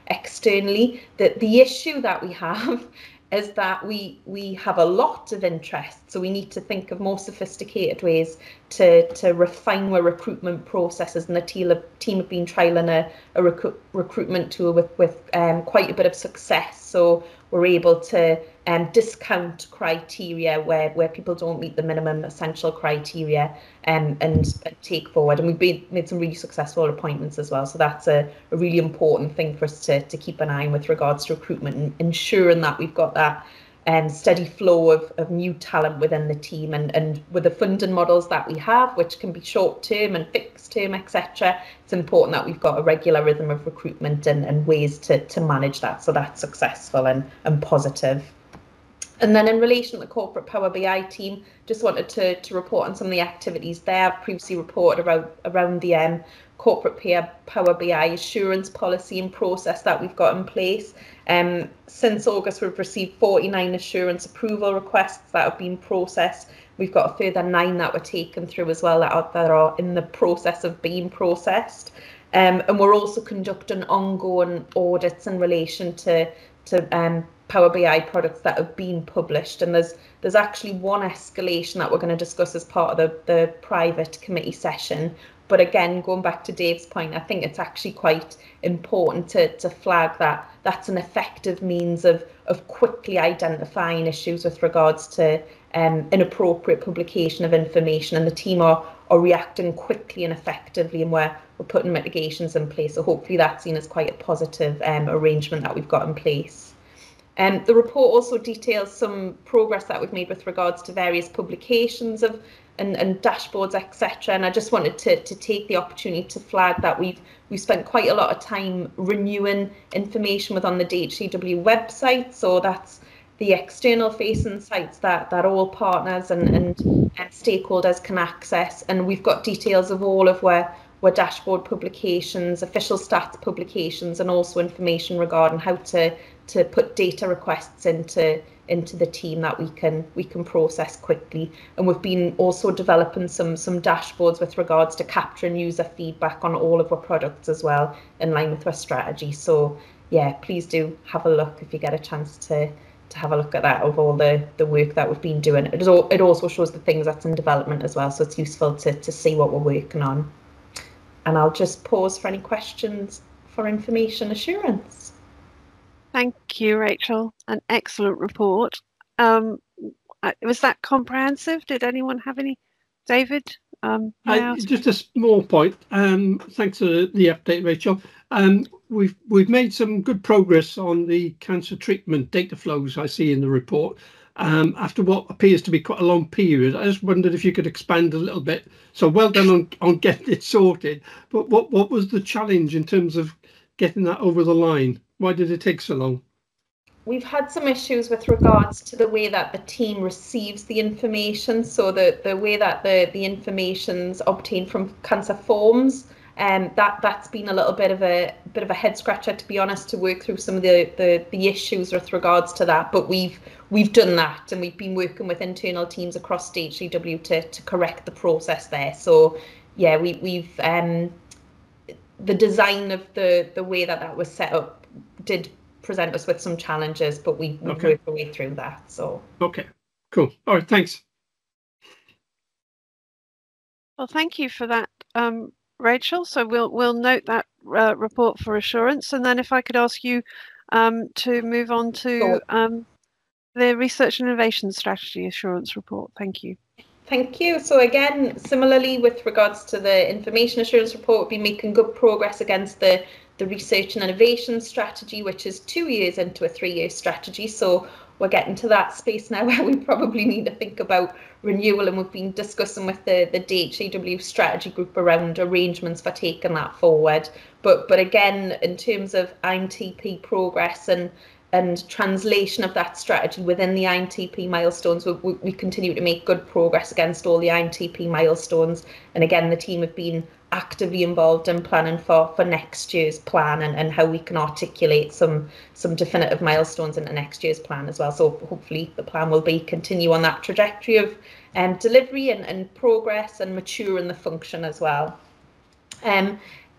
externally. The issue that we have is that we have a lot of interest, so we need to think of more sophisticated ways to refine our recruitment processes, and the team have been trialling a recruitment tool with quite a bit of success, so we're able to discount criteria where people don't meet the minimum essential criteria and take forward, and we've made some really successful appointments as well, so that's a really important thing for us to keep an eye on with regards to recruitment and ensuring that we've got that steady flow of new talent within the team, and with the funding models that we have, which can be short term and fixed term, etc., it's important that we've got a regular rhythm of recruitment and ways to manage that, so that's successful and positive. And then in relation to the corporate Power BI team, just wanted to report on some of the activities there. I've previously reported around the corporate Power BI assurance policy and process that we've got in place. Since August, we've received 49 assurance approval requests that have been processed. We've got a further 9 that were taken through as well that are in the process of being processed. And we're also conducting ongoing audits in relation to Power BI products that have been published, and there's actually one escalation that we're going to discuss as part of the private committee session. But again, going back to Dave's point, I think it's actually quite important to flag that that's an effective means of quickly identifying issues with regards to inappropriate publication of information, and the team are reacting quickly and effectively, and we're putting mitigations in place. So hopefully that's seen as quite a positive arrangement that we've got in place. The report also details some progress that we've made with regards to various publications and dashboards, etc. And I just wanted to take the opportunity to flag that we've spent quite a lot of time renewing information on the DHEW website. So that's the external facing sites that all partners and stakeholders can access. And we've got details of all of where dashboard publications, official stats publications, and also information regarding how to put data requests into the team that we can process quickly. And we've been also developing some dashboards with regards to capturing user feedback on all of our products as well, in line with our strategy. So yeah, please do have a look if you get a chance to have a look at that, of all the work that we've been doing. It also shows the things that's in development as well, so it's useful to see what we're working on. And I'll just pause for any questions for information assurance. Thank you, Rachel. An excellent report. Was that comprehensive? Did anyone have any? David? Just a small point. Thanks for the update, Rachel. We've made some good progress on the cancer treatment data flows I see in the report. After what appears to be quite a long period, I just wondered if you could expand a little bit. So well done on getting it sorted. But what was the challenge in terms of getting that over the line? Why did it take so long? we've had some issues with regards to the way that the team receives the information. So the way that the information's obtained from cancer forms, that's been a little bit of a head scratcher, to be honest, to work through some of the issues with regards to that. But we've done that, and we've been working with internal teams across DHCW to correct the process there. So yeah, we've the design of the way that was set up did present us with some challenges, but we've worked our way through that. So okay, cool. All right, thanks. Well, thank you for that, Rachel. So we'll note that report for assurance, and then if I could ask you to move on to the Research and Innovation Strategy Assurance Report. Thank you. Thank you. So again, similarly with regards to the Information Assurance Report, we've been making good progress against the Research and Innovation Strategy, which is 2 years into a 3-year strategy. So we're getting to that space now where we probably need to think about renewal, and we've been discussing with the DHCW strategy group around arrangements for taking that forward. But again, in terms of IMTP progress and translation of that strategy within the IMTP milestones, we continue to make good progress against all the IMTP milestones. And again, the team have been actively involved in planning for next year's plan and how we can articulate some definitive milestones into next year's plan as well. So hopefully the plan will continue on that trajectory of delivery and progress and maturing the function as well.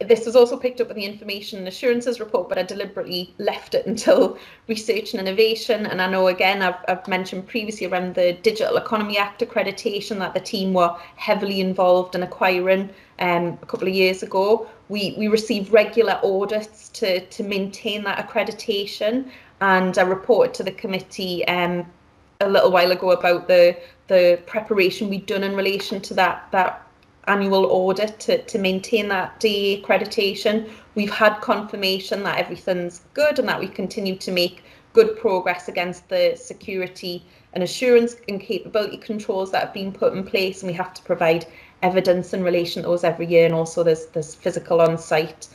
This was also picked up in the Information and Assurances report, but I deliberately left it until Research and Innovation. And I know, again, I've mentioned previously around the Digital Economy Act accreditation that the team were heavily involved in acquiring a couple of years ago. We received regular audits to maintain that accreditation, and I reported to the committee a little while ago about the preparation we'd done in relation to that annual audit to maintain that DE accreditation. We've had confirmation that everything's good and that we continue to make good progress against the security and assurance and capability controls that have been put in place, and we have to provide evidence in relation to those every year, and also there's physical on-site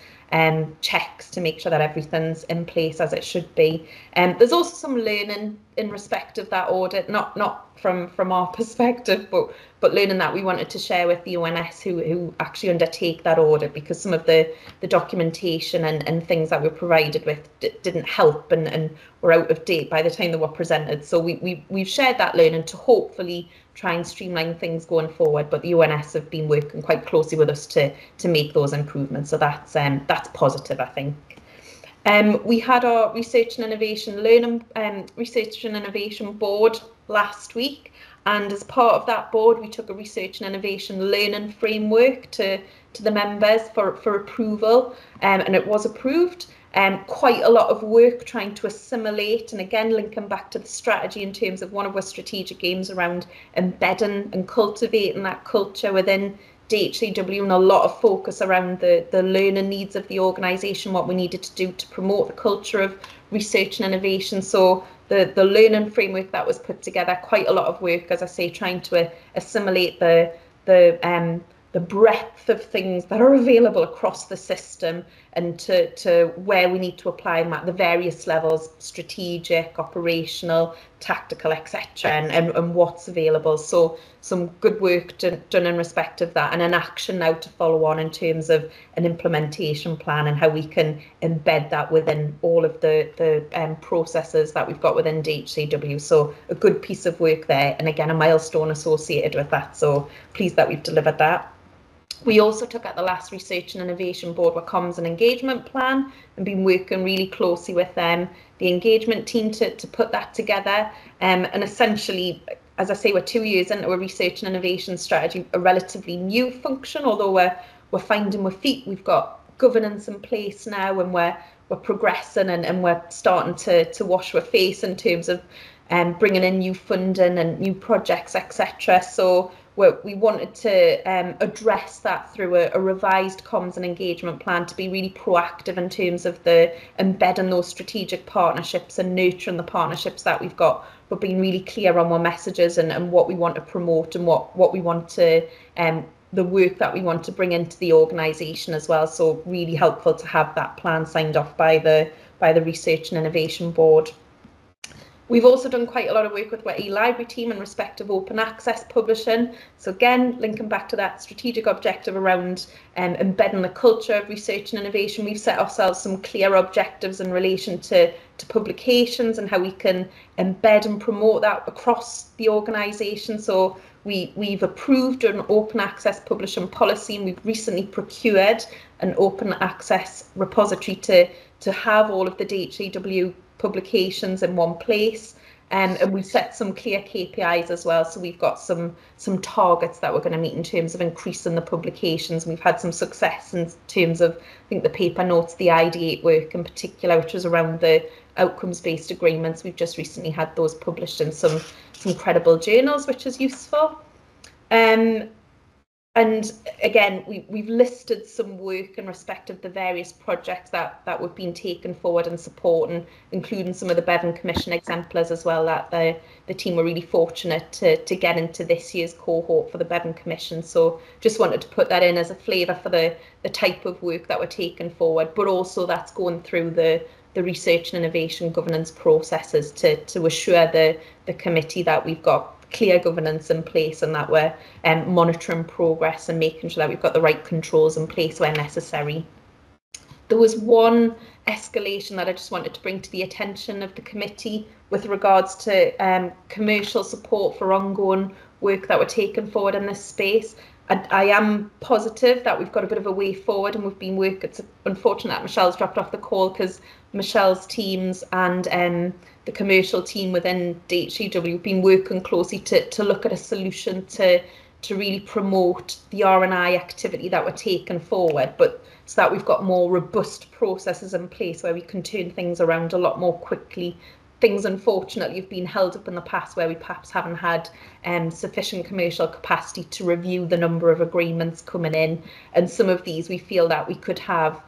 checks to make sure that everything's in place as it should be. There's also some learning in respect of that audit, not from our perspective, but learning that we wanted to share with the ONS who actually undertake that audit, because some of the documentation and things that we're provided with didn't help and were out of date by the time they were presented. So we've shared that learning to hopefully try and streamline things going forward, but the ONS have been working quite closely with us to make those improvements. So that's positive, I think. We had our Research and Innovation Research and Innovation Board last week, and as part of that board, we took a Research and Innovation Learning Framework to the members for approval, and it was approved. Quite a lot of work trying to assimilate, and again linking back to the strategy in terms of one of our strategic aims around embedding and cultivating that culture within DHCW, and a lot of focus around the learning needs of the organisation, what we needed to do to promote the culture of research and innovation. So the learning framework that was put together, quite a lot of work, as I say, trying to assimilate the breadth of things that are available across the system, and to where we need to apply them at the various levels, strategic, operational, tactical, etc., and what's available. So some good work done in respect of that, and an action now to follow on in terms of an implementation plan and how we can embed that within all of the processes that we've got within DHCW. So a good piece of work there, and again a milestone associated with that. So pleased that we've delivered that. We also took at the last Research and Innovation Board with comms and engagement plan, and been working really closely with the engagement team to put that together. And essentially, as I say, we're 2 years into a research and innovation strategy, a relatively new function, although we're finding our feet. We've got governance in place now, and we're progressing, and we're starting to wash our face in terms of bringing in new funding and new projects, etc. So we wanted to address that through a revised comms and engagement plan, to be really proactive in terms of the embedding those strategic partnerships and nurturing the partnerships that we've got, but being really clear on our messages and what we want to promote and what we want to the work that we want to bring into the organisation as well. So really helpful to have that plan signed off by the Research and Innovation Board. We've also done quite a lot of work with our e-library team in respect of open access publishing. So again, linking back to that strategic objective around embedding the culture of research and innovation, we've set ourselves some clear objectives in relation to publications and how we can embed and promote that across the organisation. So we've approved an open access publishing policy, and we've recently procured an open access repository to have all of the DHEW publications in one place, and we've set some clear KPIs as well. So we've got some targets that we're going to meet in terms of increasing the publications. We've had some success in terms of, I think, the paper notes, the ID8 work in particular, which was around the outcomes-based agreements. We've just recently had those published in some credible journals, which is useful. And again, we've listed some work in respect of the various projects that we've been taken forward and supporting, including some of the Bevan Commission exemplars as well, that the team were really fortunate to get into this year's cohort for the Bevan Commission. So just wanted to put that in as a flavour for the type of work that we're taking forward, but also that's going through the research and innovation governance processes to assure the committee that we've got clear governance in place and that we're monitoring progress and making sure that we've got the right controls in place where necessary. There was one escalation that I just wanted to bring to the attention of the committee with regards to commercial support for ongoing work that we're taking forward in this space. I am positive that we've got a bit of a way forward, and we've been working. It's unfortunate that Michelle's dropped off the call, because Michelle's teams and the commercial team within DHEW have been working closely to look at a solution to really promote the R&I activity that we're taking forward, but so that we've got more robust processes in place where we can turn things around a lot more quickly. Things unfortunately have been held up in the past where we perhaps haven't had sufficient commercial capacity to review the number of agreements coming in, and some of these we feel that we could have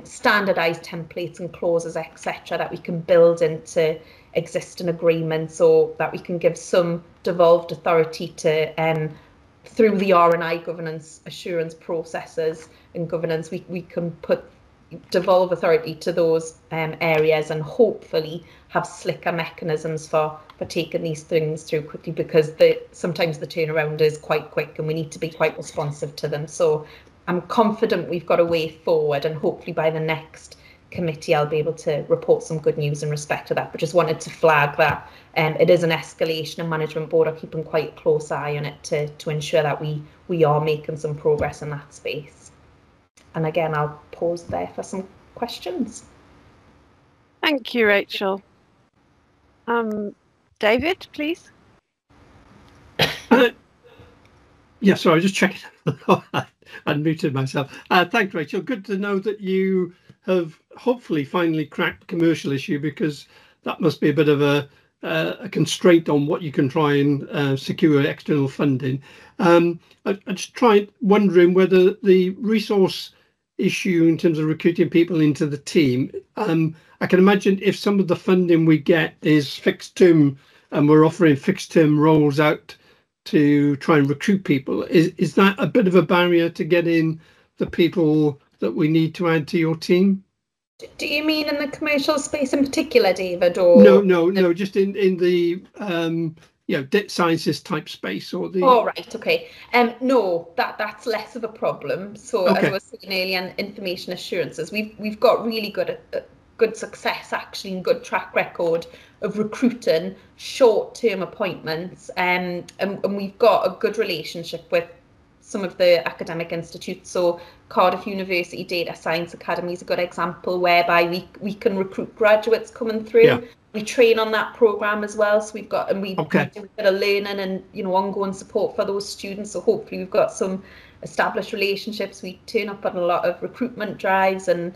standardised templates and clauses, etc., that we can build into existing agreements, or that we can give some devolved authority to through the R&I governance assurance processes and governance, we can devolve authority to those areas and hopefully have slicker mechanisms for taking these things through quickly, because sometimes the turnaround is quite quick and we need to be quite responsive to them. So I'm confident we've got a way forward, and hopefully by the next committee I'll be able to report some good news in respect to that, but just wanted to flag that it is an escalation, and Management Board are keeping quite a close eye on it to ensure that we are making some progress in that space. And again, I'll pause there for some questions. Thank you, Rachel. David, please. Yeah, sorry, I was just checking. I unmuted myself. Thanks, Rachel. Good to know that you have hopefully finally cracked the commercial issue, because that must be a bit of a constraint on what you can try and secure external funding. I just wondering whether the resource issue in terms of recruiting people into the team, I can imagine if some of the funding we get is fixed term and we're offering fixed term roles out to try and recruit people, is that a bit of a barrier to getting the people that we need to add to your team? Do you mean in the commercial space in particular, David, or no, just in the data scientist type space, or the... Oh, right, okay. No, that's less of a problem. So okay. As I was saying earlier, on information assurances, we've got really good success actually, and good track record of recruiting short-term appointments, and we've got a good relationship with some of the academic institutes. So Cardiff University Data Science Academy is a good example, whereby we can recruit graduates coming through. Yeah. We train on that programme as well, so we've got, and we do a bit of learning and ongoing support for those students. So hopefully we've got some established relationships. We turn up on a lot of recruitment drives and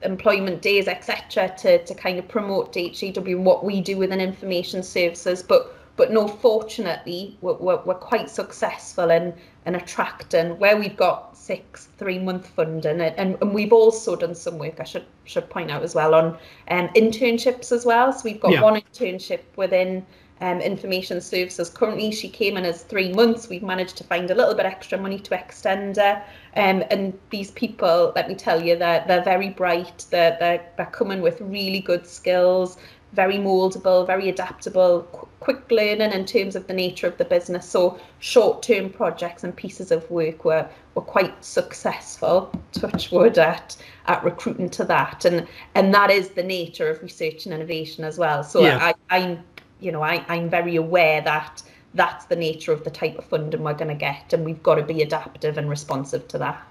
employment days, etc., to kind of promote DHEW and what we do within information services. But no, fortunately, we're quite successful in attracting, where we've got 6 3-month funding, and we've also done some work, I should point out as well, on internships as well. So we've got one internship within information services. Currently, she came in as 3 months. We've managed to find a little bit extra money to extend her. And these people, let me tell you, they're very bright. They're coming with really good skills, very moldable, very adaptable, quick learning in terms of the nature of the business. So short-term projects and pieces of work were quite successful, touch wood, at recruiting to that, and that is the nature of research and innovation as well. So yeah. I'm very aware that that's the nature of the type of funding we're going to get, and we've got to be adaptive and responsive to that.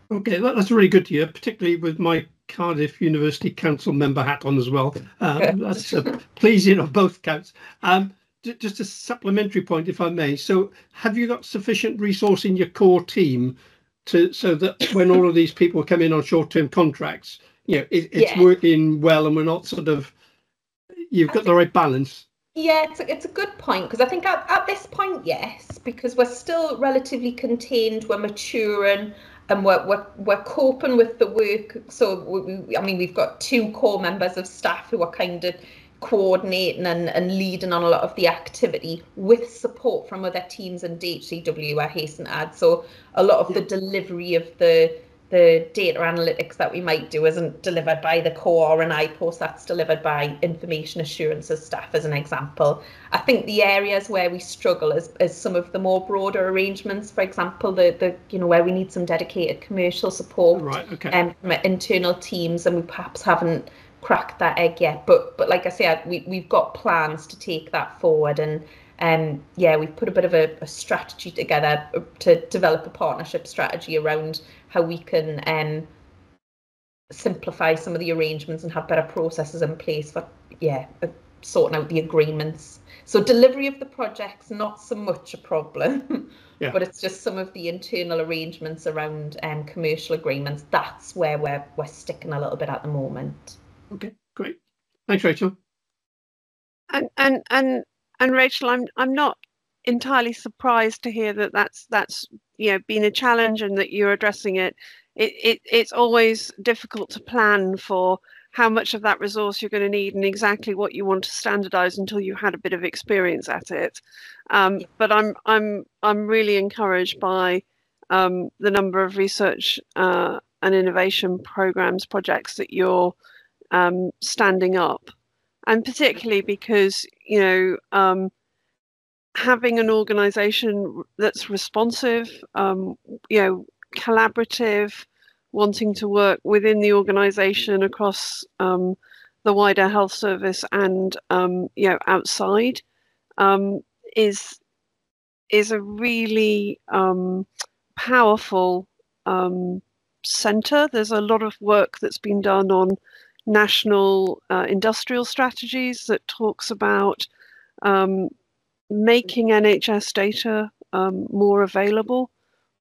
Okay, that's really good to hear, particularly with my Cardiff University Council member hat on as well. That's pleasing on both counts. Just a supplementary point, if I may. So have you got sufficient resource in your core team so that when all of these people come in on short-term contracts, it's working well and we're not sort of, you've got the right balance? Yeah, it's a good point, because I think at this point, yes, because we're still relatively contained, we're maturing, and we're coping with the work. So we've got 2 core members of staff who are kind of coordinating and leading on a lot of the activity with support from other teams in DHCW, I hasten to add. So a lot of the delivery of the data analytics that we might do isn't delivered by the core and IPOS, that's delivered by information assurances staff, as an example. I think the areas where we struggle is some of the more broader arrangements, for example, the where we need some dedicated commercial support from internal teams, and we perhaps haven't cracked that egg yet. But like I said, we've got plans to take that forward, and we've put a bit of a strategy together to develop a partnership strategy around how we can simplify some of the arrangements and have better processes in place for sorting out the agreements. So delivery of the project's not so much a problem, but it's just some of the internal arrangements around commercial agreements. That's where we're sticking a little bit at the moment. Okay, great. Thanks, Rachel. And Rachel, I'm not entirely surprised to hear that that's been a challenge and that you're addressing it. It's always difficult to plan for how much of that resource you're going to need and exactly what you want to standardize until you had a bit of experience at it. But I'm really encouraged by the number of research and innovation projects that you're standing up, and particularly because having an organization that's responsive, collaborative, wanting to work within the organization across the wider health service and outside is a really powerful center. There's a lot of work that's been done on national industrial strategies that talks about making NHS data more available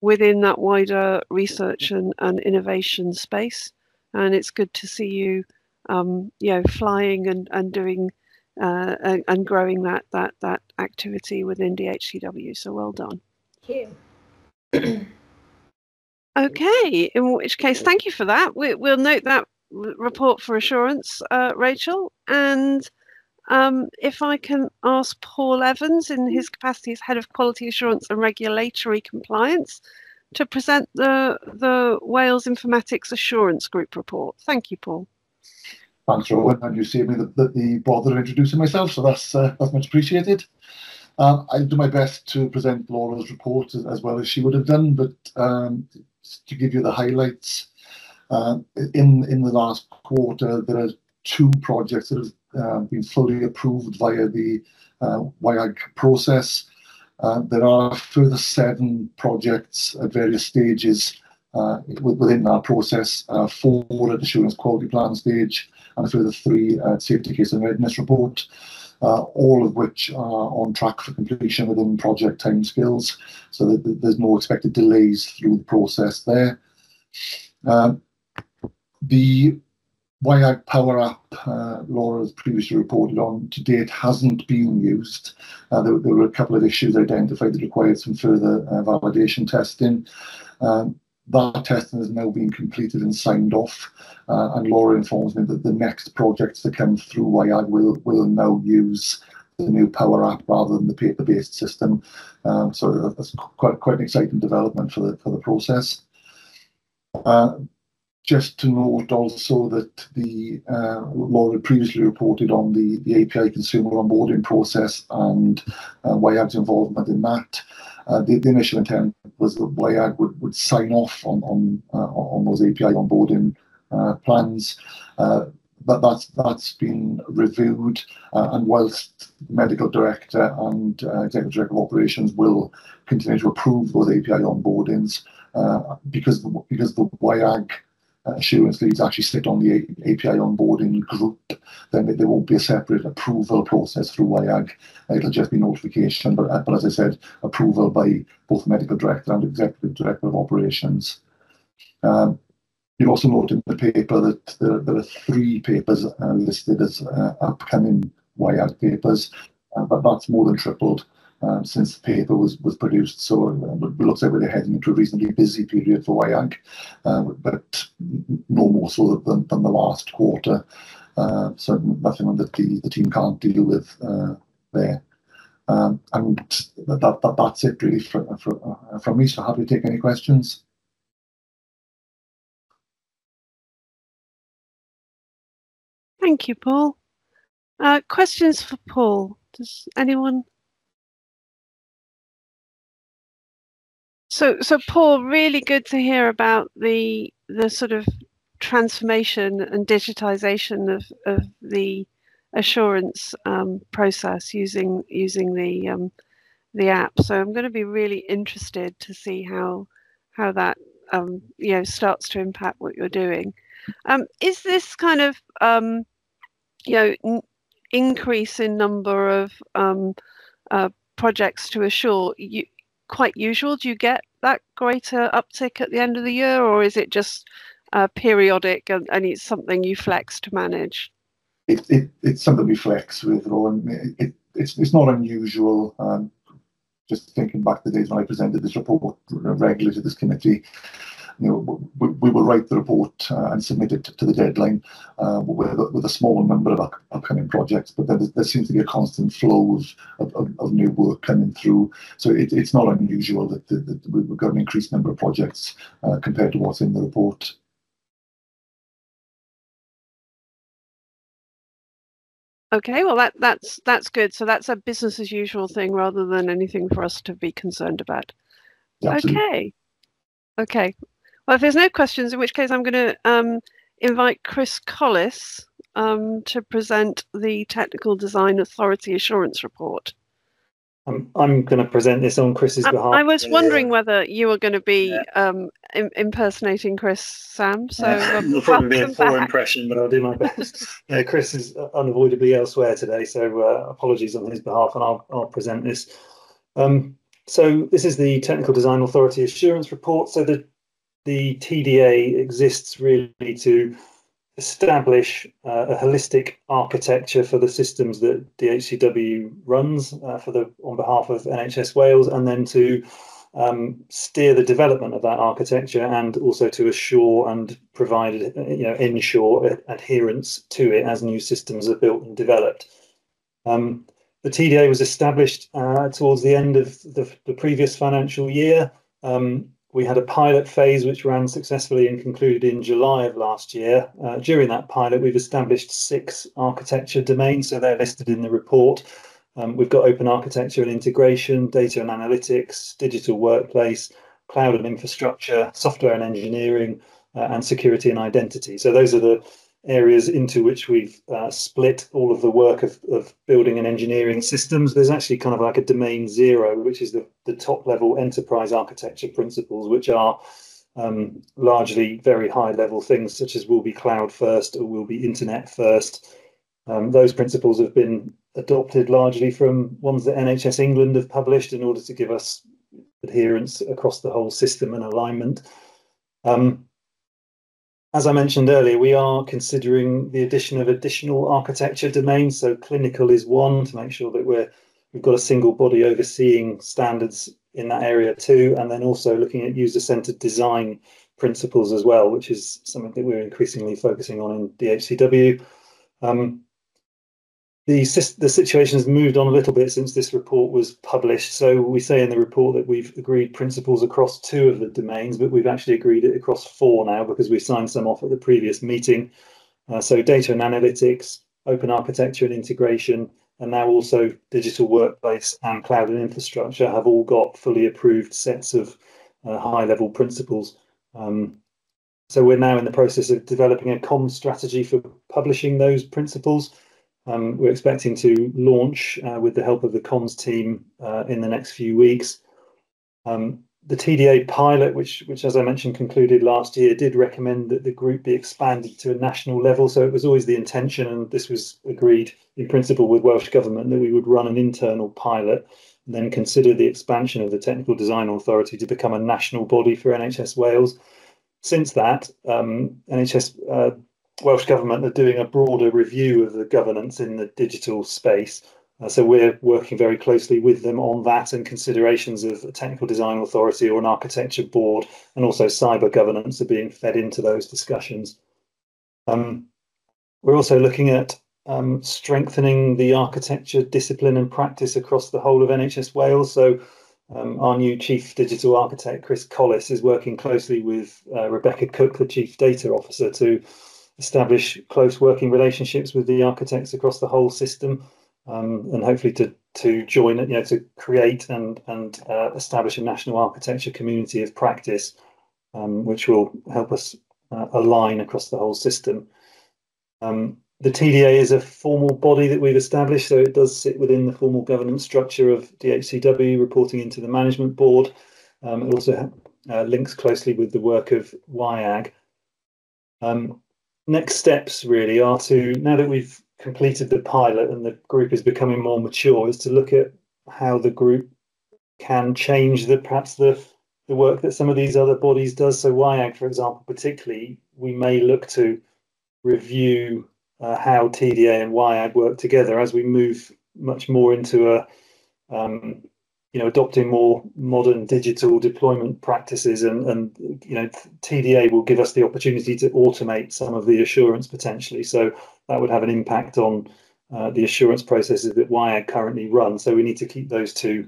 within that wider research and innovation space. And it's good to see you flying and doing and growing that activity within DHCW. So well done. Thank you. Okay, in which case, thank you for that. We'll note that report for assurance, Rachel. And if I can ask Paul Evans, in his capacity as Head of Quality Assurance and Regulatory Compliance, to present the Wales Informatics Assurance Group report. Thank you, Paul. Thanks, Rowan, and you saved me the bother of introducing myself, so that's much appreciated. I'll do my best to present Laura's report as well as she would have done, but to give you the highlights, in the last quarter, there are 2 projects that have been fully approved via the WIAG process. There are a further 7 projects at various stages within that process, 4 at assurance quality plan stage, and a further 3 at safety case and readiness report, all of which are on track for completion within project timescales, so that there's no expected delays through the process there. The WIAG Power App, Laura has previously reported on, to date hasn't been used. There were a couple of issues identified that required some further validation testing. That testing has now been completed and signed off, and Laura informs me that the next projects that come through WIAG will now use the new Power App rather than the paper-based system. So that's quite an exciting development for the process. Just to note also that the Laura previously reported on the API consumer onboarding process and WIAG's involvement in that. The initial intent was that WIAG would sign off on those API onboarding plans. But that's been reviewed, and whilst the medical director and executive director of operations will continue to approve those API onboardings, because the WIAG assurance leads actually sit on the API onboarding group, then there won't be a separate approval process through WIAG. It'll just be notification, but as I said, approval by both the medical director and executive director of operations. You'll also note in the paper that there are 3 papers listed as upcoming WIAG papers, but that's more than tripled since the paper was produced. So it looks like we're heading into a reasonably busy period for WIAG, but no more so than the last quarter. So nothing that the team can't deal with there. And that's it really from me. So happy to take any questions. Thank you, Paul. Questions for Paul? Does anyone? So Paul, really good to hear about the sort of transformation and digitization of the assurance process using the app. So I'm going to be really interested to see how that starts to impact what you're doing. Is this kind of increase in number of projects to assure quite usual? Do you get that greater uptick at the end of the year, or is it just periodic and it's something you flex to manage? It's something we flex with, Rowan. It's not unusual. Just thinking back to the days when I presented this report regularly to this committee, we will write the report and submit it to the deadline with a small number of upcoming projects, but then there seems to be a constant flow of new work coming through. So it's not unusual that we've got an increased number of projects compared to what's in the report. Okay, well that's good. So that's a business as usual thing rather than anything for us to be concerned about. Absolutely. Okay. Well, if there's no questions, in which case I'm going to invite Chris Collis to present the Technical Design Authority Assurance Report. I'm going to present this on Chris's behalf. I was wondering whether you were going to be impersonating Chris, Sam. So it'll probably be a poor impression, but I'll do my best. Chris is unavoidably elsewhere today, so apologies on his behalf, and I'll present this. So this is the Technical Design Authority Assurance Report. So the TDA exists really to establish a holistic architecture for the systems that DHCW runs on behalf of NHS Wales, and then to steer the development of that architecture, and also to assure and ensure adherence to it as new systems are built and developed. The TDA was established towards the end of the previous financial year. We had a pilot phase which ran successfully and concluded in July of last year. During that pilot, we've established 6 architecture domains, so they're listed in the report. We've got open architecture and integration, data and analytics, digital workplace, cloud and infrastructure, software and engineering, and security and identity. So those are the areas into which we've split all of the work of building and engineering systems. There's actually kind of like a domain 0, which is the top level enterprise architecture principles, which are largely very high level things such as will be cloud first or will be internet first. Those principles have been adopted largely from ones that NHS England have published in order to give us adherence across the whole system and alignment. As I mentioned earlier, we are considering the addition of additional architecture domains. So clinical is one, to make sure that we've got a single body overseeing standards in that area too, and then also looking at user-centered design principles as well, which is something that we're increasingly focusing on in DHCW. The situation has moved on a little bit since this report was published. So we say in the report that we've agreed principles across 2 of the domains, but we've actually agreed it across 4 now because we signed some off at the previous meeting. So data and analytics, open architecture and integration, and now also digital workplace and cloud and infrastructure have all got fully approved sets of high-level principles. So we're now in the process of developing a comms strategy for publishing those principles. We're expecting to launch with the help of the comms team in the next few weeks. The TDA pilot, which as I mentioned concluded last year, did recommend that the group be expanded to a national level. So it was always the intention, and this was agreed in principle with Welsh Government, that we would run an internal pilot and then consider the expansion of the Technical Design Authority to become a national body for NHS Wales. Since that, NHS Welsh Government are doing a broader review of the governance in the digital space. So we're working very closely with them on that and considerations of a technical design authority or an architecture board, and also cyber governance are being fed into those discussions. We're also looking at strengthening the architecture discipline and practice across the whole of NHS Wales. So our new Chief Digital Architect, Chris Collis, is working closely with Rebecca Cook, the Chief Data Officer, to establish close working relationships with the architects across the whole system, and hopefully to join it, to create and establish a national architecture community of practice, which will help us align across the whole system. The TDA is a formal body that we've established, so it does sit within the formal governance structure of DHCW, reporting into the management board. It also links closely with the work of WIAG. Next steps really are to, now that we've completed the pilot and the group is becoming more mature, is to look at how the group can change perhaps the work that some of these other bodies does. So WIAG, for example, particularly, we may look to review how TDA and WIAG work together as we move much more into adopting more modern digital deployment practices, and TDA will give us the opportunity to automate some of the assurance potentially. So that would have an impact on the assurance processes that WIAG currently run. So we need to keep those 2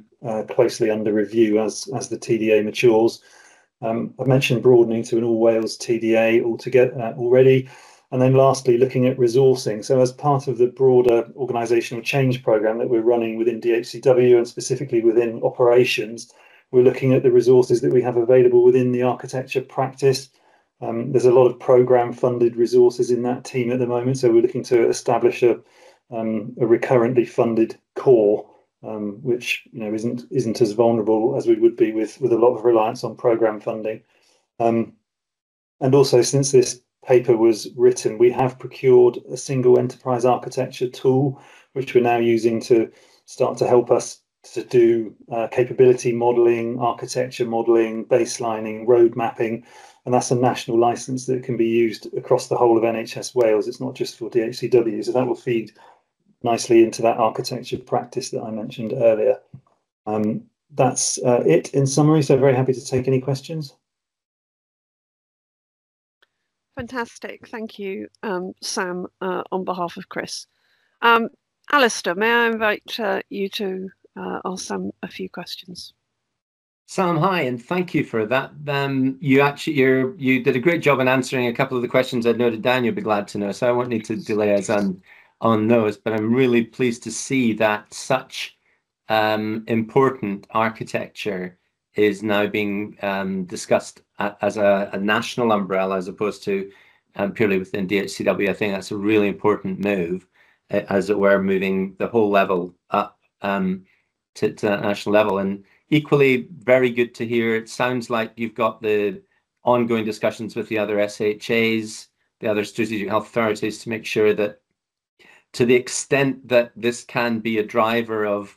closely under review as the TDA matures. I've mentioned broadening to an all Wales TDA altogether already. And then lastly, looking at resourcing. So as part of the broader organisational change programme that we're running within DHCW and specifically within operations, we're looking at the resources that we have available within the architecture practice. There's a lot of programme funded resources in that team at the moment. So we're looking to establish a recurrently funded core, which isn't as vulnerable as we would be with a lot of reliance on programme funding. And also, since this paper was written, we have procured a single enterprise architecture tool, which we're now using to start to help us to do capability modelling, architecture modelling, baselining, road mapping, and that's a national licence that can be used across the whole of NHS Wales. It's not just for DHCW, so that will feed nicely into that architecture practice that I mentioned earlier. That's it in summary, so very happy to take any questions. Fantastic, thank you, Sam, on behalf of Chris. Alistair, may I invite you to ask Sam a few questions? Sam, hi, and thank you for that. You did a great job in answering a couple of the questions I'd noted down. You'll be glad to know, so I won't need to delay us on those, but I'm really pleased to see that such important architecture is now being discussed as a national umbrella as opposed to purely within DHCW. I think that's a really important move, as it were, moving the whole level up to that national level. And equally, very good to hear. It sounds like you've got the ongoing discussions with the other SHAs, the other strategic health authorities, to make sure that, to the extent that this can be a driver of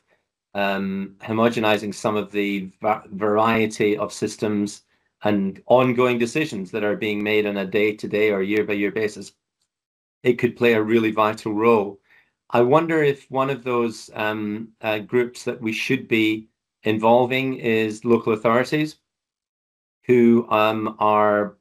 homogenizing some of the variety of systems and ongoing decisions that are being made on a day-to-day or year-by-year basis, it could play a really vital role. I wonder if one of those groups that we should be involving is local authorities, who are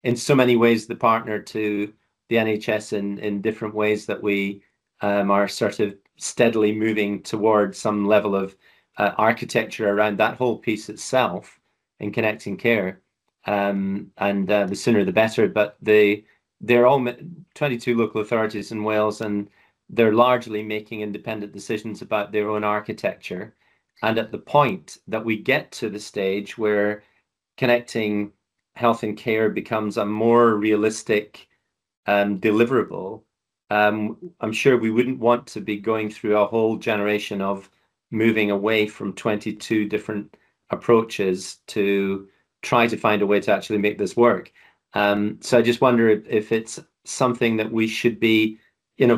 in so many ways the partner to the NHS in different ways that we are sort of steadily moving towards some level of architecture around that whole piece itself in connecting care, and the sooner the better. But they're all 22 local authorities in Wales, and they're largely making independent decisions about their own architecture. And at the point that we get to the stage where connecting health and care becomes a more realistic deliverable, I'm sure we wouldn't want to be going through a whole generation of moving away from 22 different approaches to try to find a way to actually make this work. So I just wonder if it's something that we should be,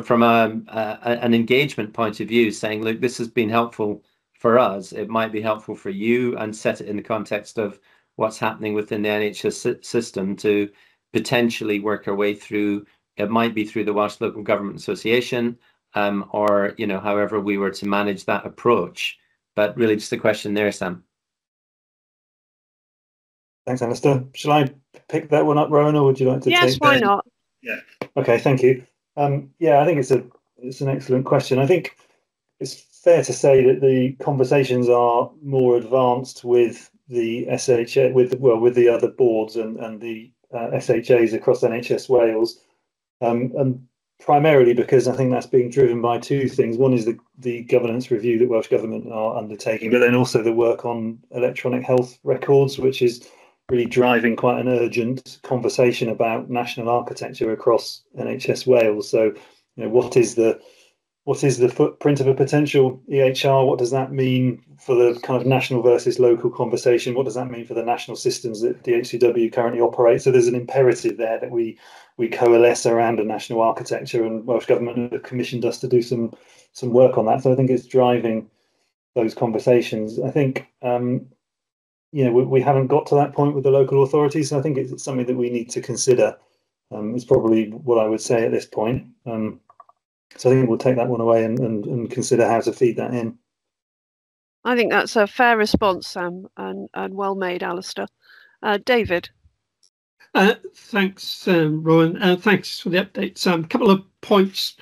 from an engagement point of view, saying, look, this has been helpful for us. It might be helpful for you, and set it in the context of what's happening within the NHS system to potentially work our way through. It might be through the Welsh Local Government Association, or however we were to manage that approach. But really, just a question there, Sam. Thanks, Alistair. Shall I pick that one up, Rowan, or would you like to take that? Yes, why not? Yeah. Okay, thank you. Yeah, I think it's an excellent question. I think it's fair to say that the conversations are more advanced with the SHA, with the other boards and the SHAs across NHS Wales, and primarily because I think that's being driven by two things. One is the governance review that Welsh Government are undertaking, but then also the work on electronic health records, which is really driving quite an urgent conversation about national architecture across NHS Wales. So, what is the footprint of a potential EHR? What does that mean for the kind of national versus local conversation? What does that mean for the national systems that DHCW currently operates? So there's an imperative there that we coalesce around a national architecture, and Welsh Government have commissioned us to do some work on that. So I think it's driving those conversations. I think we haven't got to that point with the local authorities. So I think it's something that we need to consider. It's probably what I would say at this point. So I think we'll take that one away and consider how to feed that in. I think that's a fair response, Sam, and well made, Alistair. David. Thanks, Rowan. Thanks for the update, Sam. A couple of points.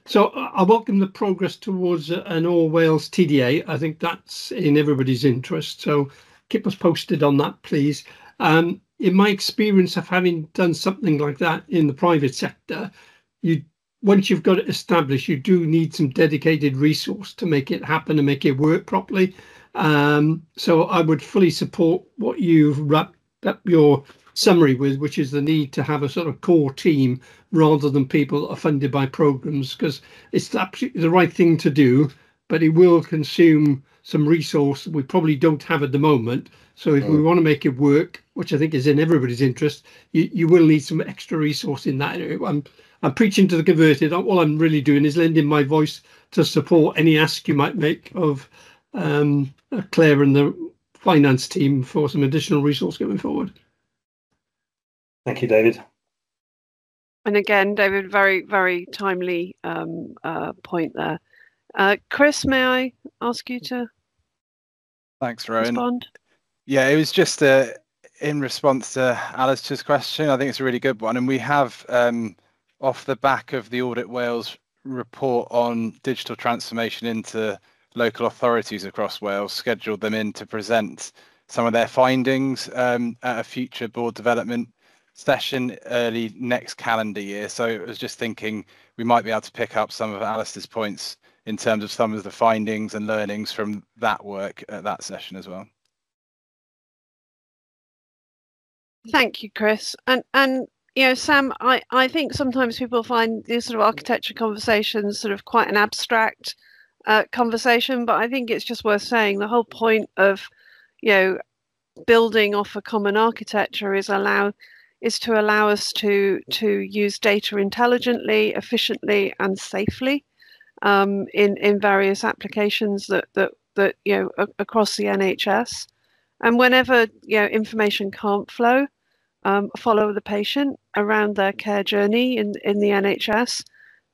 So I welcome the progress towards an all Wales TDA. I think that's in everybody's interest. So keep us posted on that, please. In my experience of having done something like that in the private sector, once you've got it established, you do need some dedicated resource to make it happen and make it work properly. So I would fully support what you've wrapped up your summary with, which is the need to have a sort of core team rather than people that are funded by programs, because it's absolutely the right thing to do, but it will consume some resource we probably don't have at the moment. So if we want to make it work, which I think is in everybody's interest, you will need some extra resource in that area. I'm preaching to the converted. All I'm really doing is lending my voice to support any ask you might make of Claire and the finance team for some additional resource going forward. Thank you, David. And again, David, very, very timely point there. Chris, may I ask you to Thanks, Rowan. respond? Yeah, it was just in response to Alistair's question. I think it's a really good one. And we have, off the back of the Audit Wales report on digital transformation into local authorities across Wales, scheduled them in to present some of their findings at a future board development session early next calendar year. So I was just thinking we might be able to pick up some of Alistair's points in terms of some of the findings and learnings from that work at that session as well. Thank you, Chris. And Sam, I think sometimes people find these sort of architecture conversations sort of quite an abstract conversation, but I think it's just worth saying the whole point of building off a common architecture is to allow us to use data intelligently, efficiently, and safely in various applications that across the NHS. And whenever information can't flow, follow the patient around their care journey in the NHS,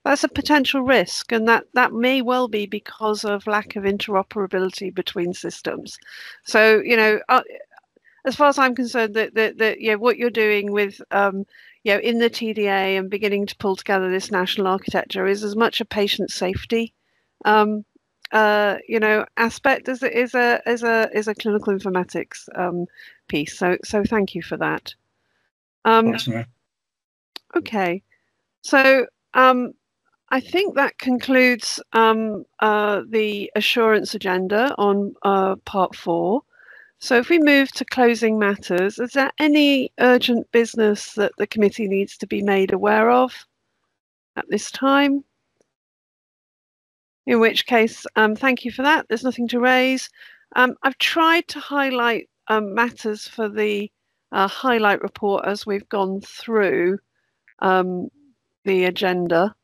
that's a potential risk, and that may well be because of lack of interoperability between systems. So as far as I'm concerned, that what you're doing with in the TDA and beginning to pull together this national architecture is as much a patient safety aspect as it is a clinical informatics piece. So thank you for that. Thanks, Mary. Okay, so I think that concludes the assurance agenda on part 4. So if we move to closing matters, is there any urgent business that the committee needs to be made aware of at this time? In which case, thank you for that. There's nothing to raise. I've tried to highlight matters for the highlight report as we've gone through the agenda.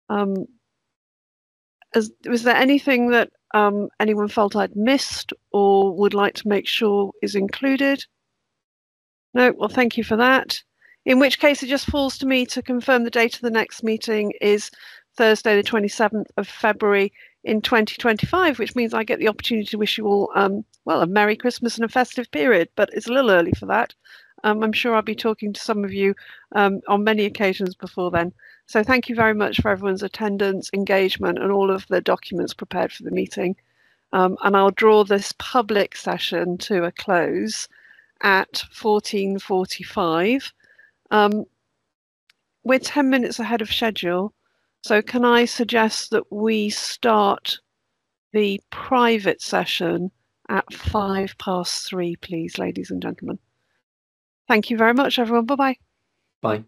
Was there anything that anyone felt I'd missed or would like to make sure is included? No, well, thank you for that. In which case, it just falls to me to confirm the date of the next meeting is Thursday, the 27th of February in 2025, which means I get the opportunity to wish you all, well, a Merry Christmas and a festive period, but it's a little early for that. I'm sure I'll be talking to some of you on many occasions before then. So thank you very much for everyone's attendance, engagement, and all of the documents prepared for the meeting. And I'll draw this public session to a close at 14:45. We're 10 minutes ahead of schedule. So can I suggest that we start the private session at 3:05, please, ladies and gentlemen? Thank you very much, everyone. Bye-bye. Bye.